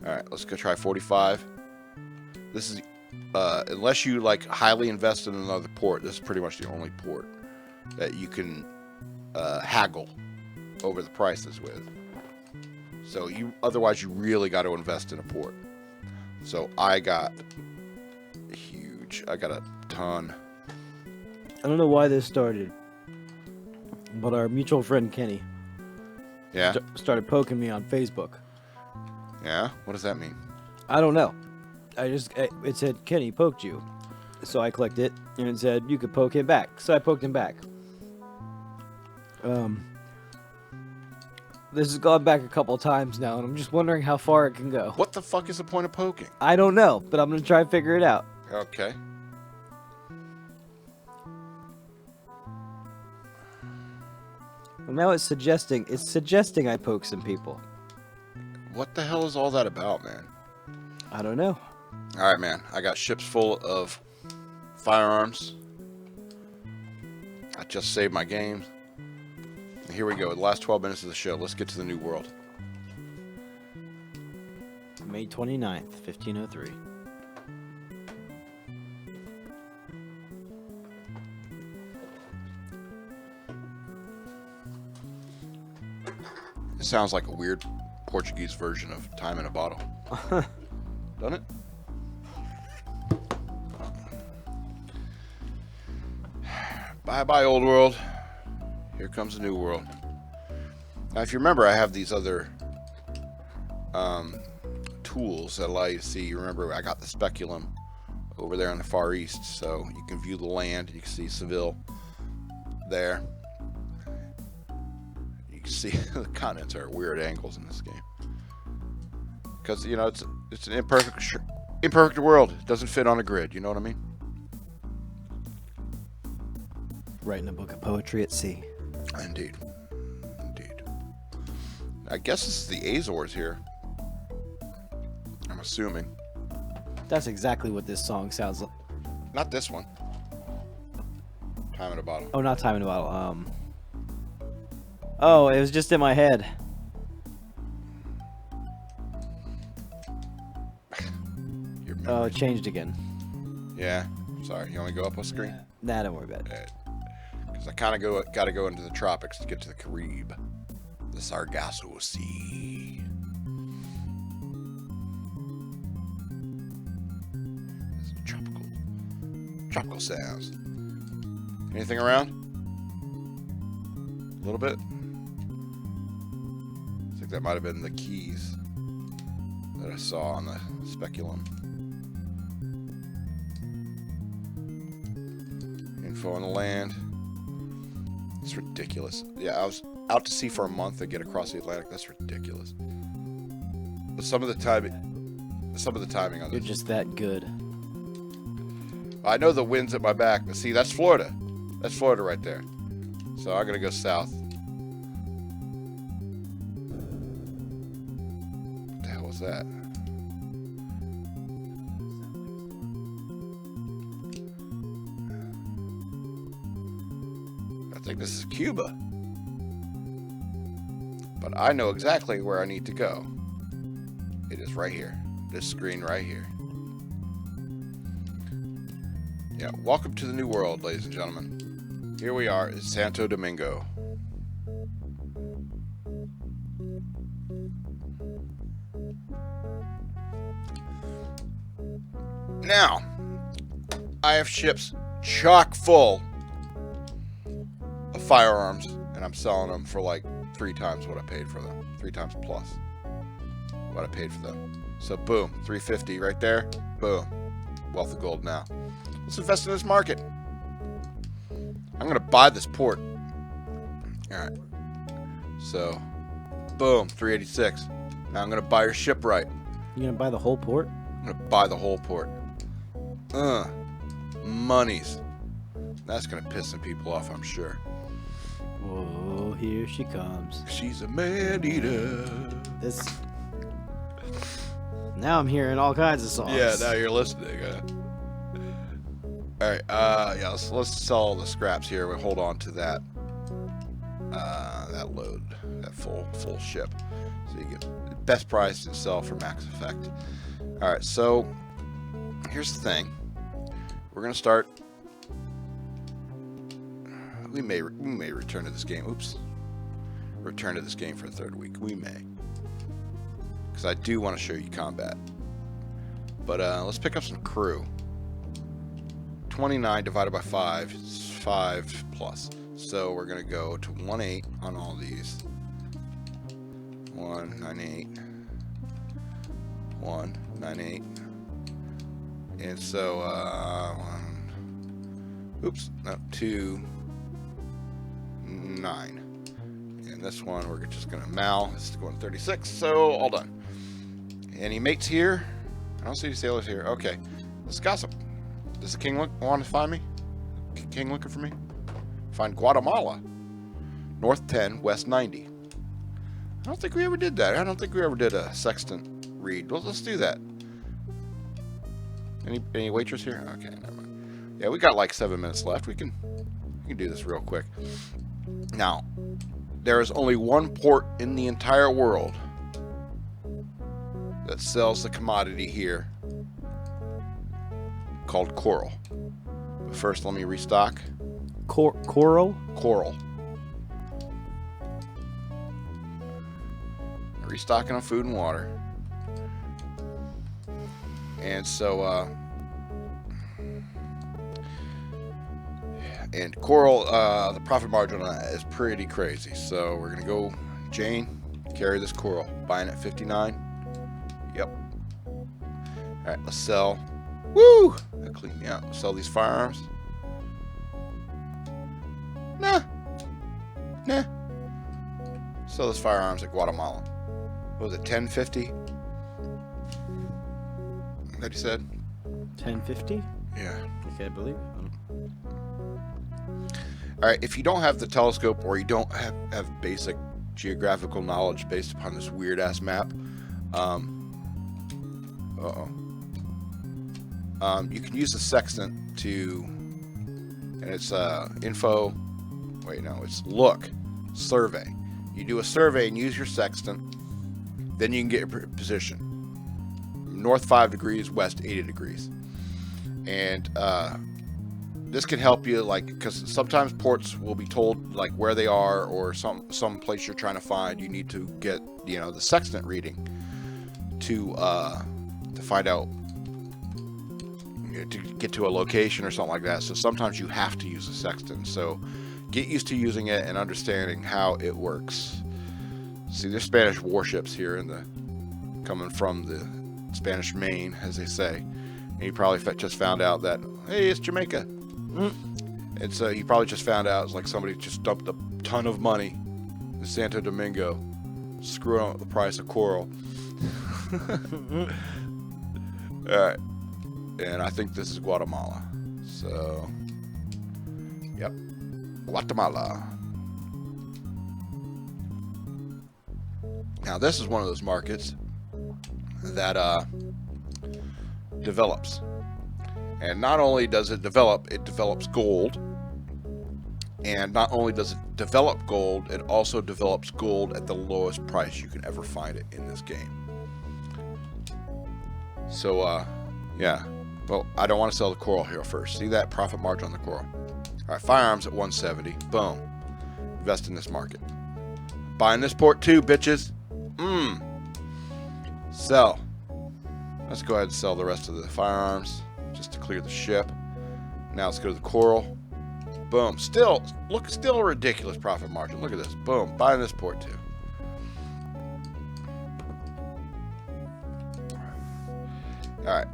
Alright, let's go try 45. This is unless you like highly invest in another port, this is pretty much the only port that you can haggle over the prices with. So otherwise you really got to invest in a port. So I got huge. I got a ton. I don't know why this started, but our mutual friend Kenny started poking me on Facebook. Yeah? What does that mean? I don't know. It said Kenny poked you. So I clicked it and it said you could poke him back. So I poked him back. This has gone back a couple times now and I'm just wondering how far it can go. What the fuck is the point of poking? I don't know, but I'm going to try and figure it out. Okay. Well, now it's suggesting I poke some people. What the hell is all that about, man? I don't know. Alright, man. I got ships full of firearms. I just saved my games. And here we go. The last 12 minutes of the show. Let's get to the new world. May 29th, 1503. It sounds like a weird Portuguese version of Time in a Bottle. Doesn't it? Bye-bye, old world. Here comes a new world. Now, if you remember, I have these other tools that allow you to see. You remember, I got the speculum over there in the Far East, so you can view the land. You can see Seville there. You can see the continents are at weird angles in this game. Because, you know, it's an imperfect world. It doesn't fit on a grid. You know what I mean? Writing a book of poetry at sea. Indeed. I guess this is the Azores here. I'm assuming. That's exactly what this song sounds like. Not this one. Time in a bottle. Oh, not Time in a Bottle. Oh, it was just in my head. Oh, it changed again. Yeah. Sorry. You only go up a screen? Nah, don't worry about it. Because I kind of got to go into the tropics to get to the Carib. The Sargasso Sea. Tropical sounds. Anything around? A little bit? I think that might have been the keys that I saw on the speculum. Info on the land. It's ridiculous. Yeah, I was out to sea for a month to get across the Atlantic. That's ridiculous. But some of the timing on this. You're just that good. I know the wind's at my back, but see, that's Florida. That's Florida right there. So I'm gonna go south. What the hell was that? I think this is Cuba. But I know exactly where I need to go. It is right here. This screen right here. Yeah, welcome to the new world, ladies and gentlemen. Here we are in Santo Domingo. Now, I have ships chock full of firearms, and I'm selling them for like 3 times what I paid for them. 3 times plus what I paid for them. So boom, 350 right there. Boom, wealth of gold now. Let's invest in this market. I'm gonna buy this port. All right. So, boom, 386. Now I'm gonna buy your shipwright. You gonna buy the whole port? I'm gonna buy the whole port. Monies. That's gonna piss some people off, I'm sure. Whoa, here she comes. She's a man-eater. This. Now I'm hearing all kinds of songs. Yeah, now you're listening. All right. Yeah. Let's sell the scraps here. We hold on to that. That load, that full ship. So you get the best price to sell for Max Effect. All right. So here's the thing. We're gonna start. We may return to this game. Oops. Return to this game for a 3rd week. We may. Because I do want to show you combat. But let's pick up some crew. 29 divided by 5 is 5 plus. So we're going to go to 1.8 on all these. 198. 198. And so, 2, 9. And this one we're just going to mal. This is going 36. So all done. Any mates here? I don't see any sailors here. Okay. Let's gossip. Does the king want to find me? King looking for me? Find Guatemala. North 10, west 90. I don't think we ever did that. I don't think we ever did a sextant read. Well, let's do that. Any waitress here? Okay, never mind. Yeah, we got like 7 minutes left. We can do this real quick. Now, there is only one port in the entire world that sells the commodity here called coral. But first, let me restock. Coral? Coral. Restocking on food and water. And so, and coral, the profit margin on that is pretty crazy. So we're gonna go, Jane, carry this coral. Buying at 59. Yep. All right, let's sell. Woo! That cleaned me out. Let's sell these firearms. Nah. Sell those firearms at Guatemala. What was it, 1050? That you said? 1050? Yeah. Okay, I believe. All right, if you don't have the telescope or you don't have basic geographical knowledge based upon this weird ass map. You can use the sextant to, and it's info. Wait, no, it's look, survey. You do a survey and use your sextant, then you can get your position. North 5 degrees, west 80 degrees, and this can help you, like, because sometimes ports will be told like where they are, or some place you're trying to find. You need to get, you know, the sextant reading to find out, to get to a location or something like that. So sometimes you have to use a sextant. So get used to using it and understanding how it works. See, there's Spanish warships here coming from the Spanish Main, as they say. And you probably just found out that, hey, it's Jamaica. And so you probably just found out it's like somebody just dumped a ton of money in Santo Domingo, screwing up the price of coral. Alright. And I think this is Guatemala. So, yep. Guatemala. Now, this is one of those markets that develops. And not only does it develop, it develops gold. And not only does it develop gold, it also develops gold at the lowest price you can ever find it in this game. So, yeah. Well, I don't want to sell the coral here first. See that profit margin on the coral? Alright, firearms at 170. Boom. Invest in this market. Buying this port too, bitches. Sell. Let's go ahead and sell the rest of the firearms just to clear the ship. Now let's go to the coral. Boom. Still a ridiculous profit margin. Look at this. Boom. Buying this port too. Alright.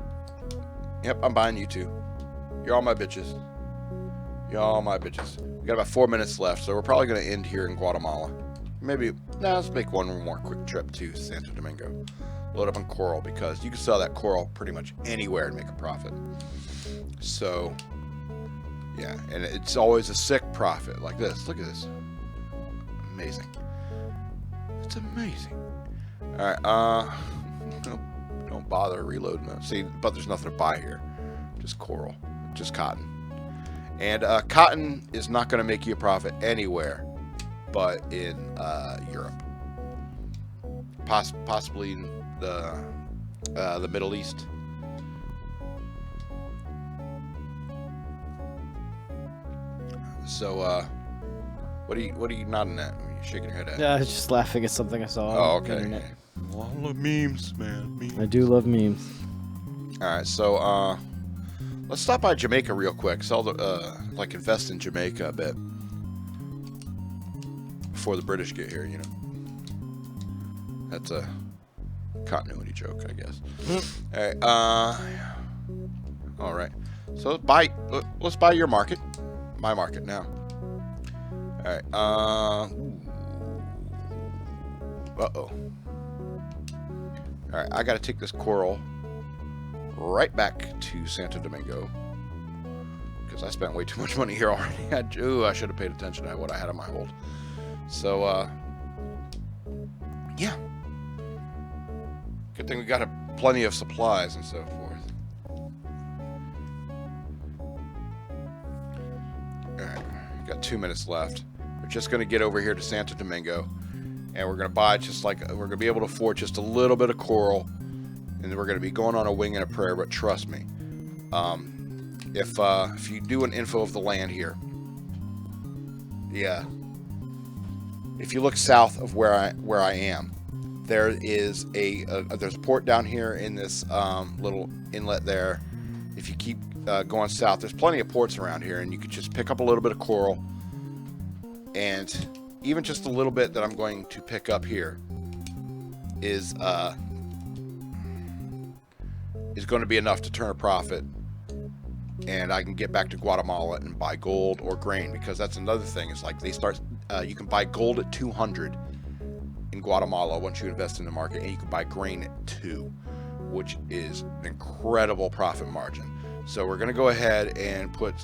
Yep, I'm buying you too. You're all my bitches. You're all my bitches. We got about 4 minutes left, so we're probably going to end here in Guatemala. Maybe, let's make one more quick trip to Santo Domingo. Load up on coral, because you can sell that coral pretty much anywhere and make a profit. So, yeah, and it's always a sick profit like this. Look at this. Amazing. It's amazing. Alright, don't bother reloading that. See, but there's nothing to buy here. Just coral. Just cotton. And cotton is not going to make you a profit anywhere but in Europe. Possibly in the Middle East. So, what are you nodding at? What are you shaking your head at? Yeah, I was just laughing at something I saw on the internet. Well, I love memes, man. Memes. I do love memes. Alright, so, let's stop by Jamaica real quick. Sell like, invest in Jamaica a bit. Before the British get here, you know. That's a continuity joke, I guess. Alright. So, let's buy your market. My market now. Alright, uh-oh. Alright, I gotta take this coral right back to Santo Domingo, because I spent way too much money here already. I should have paid attention to what I had on my hold. So, yeah. Good thing we got plenty of supplies and so forth. Alright, got 2 minutes left. We're just going to get over here to Santo Domingo, and we're going to buy we're going to be able to afford just a little bit of coral, and then we're going to be going on a wing and a prayer. But trust me, if you do an info of the land here, yeah, if you look south of where I am, there is there's a port down here in this little inlet there. If you keep going south, there's plenty of ports around here, and you could just pick up a little bit of coral. And even just a little bit that I'm going to pick up here is going to be enough to turn a profit, and I can get back to Guatemala and buy gold or grain, because that's another thing. It's like they start, you can buy gold at 200 in Guatemala once you invest in the market, and you can buy grain at 2, which is an incredible profit margin. So we're going to go ahead and put,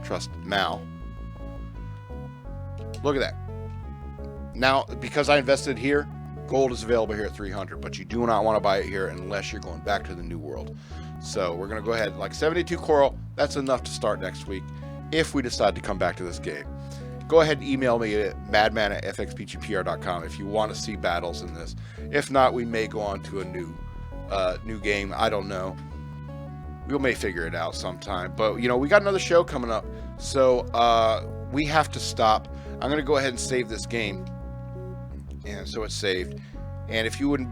trust Mal. Look at that. Now, because I invested here, gold is available here at 300, but you do not want to buy it here unless you're going back to the New World. So we're going to go ahead, like 72 coral, that's enough to start next week if we decide to come back to this game. Go ahead and email me at madman@fxbgpr.com if you want to see battles in this. If not, we may go on to a new game. I don't know. We may figure it out sometime. But, you know, we got another show coming up. So we have to stop. I'm going to go ahead and save this game. And so it's saved. And if you would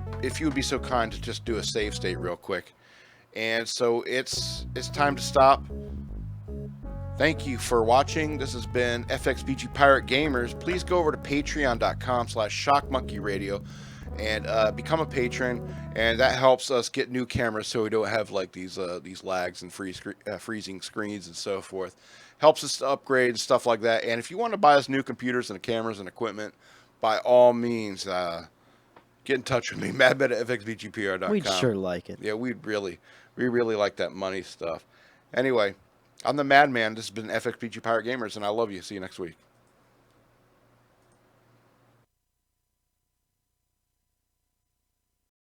be so kind to just do a save state real quick. And so it's time to stop. Thank you for watching. This has been FXBG Pirate Gamers. Please go over to patreon.com/shockmonkeyradio and become a patron. And that helps us get new cameras so we don't have like these lags and freezing screens and so forth. Helps us to upgrade and stuff like that. And if you want to buy us new computers and cameras and equipment, by all means, get in touch with me, madman@fxbgpr.com. We'd sure like it. Yeah, we really like that money stuff. Anyway, I'm the Madman. This has been FXBG Pirate Gamers, and I love you. See you next week.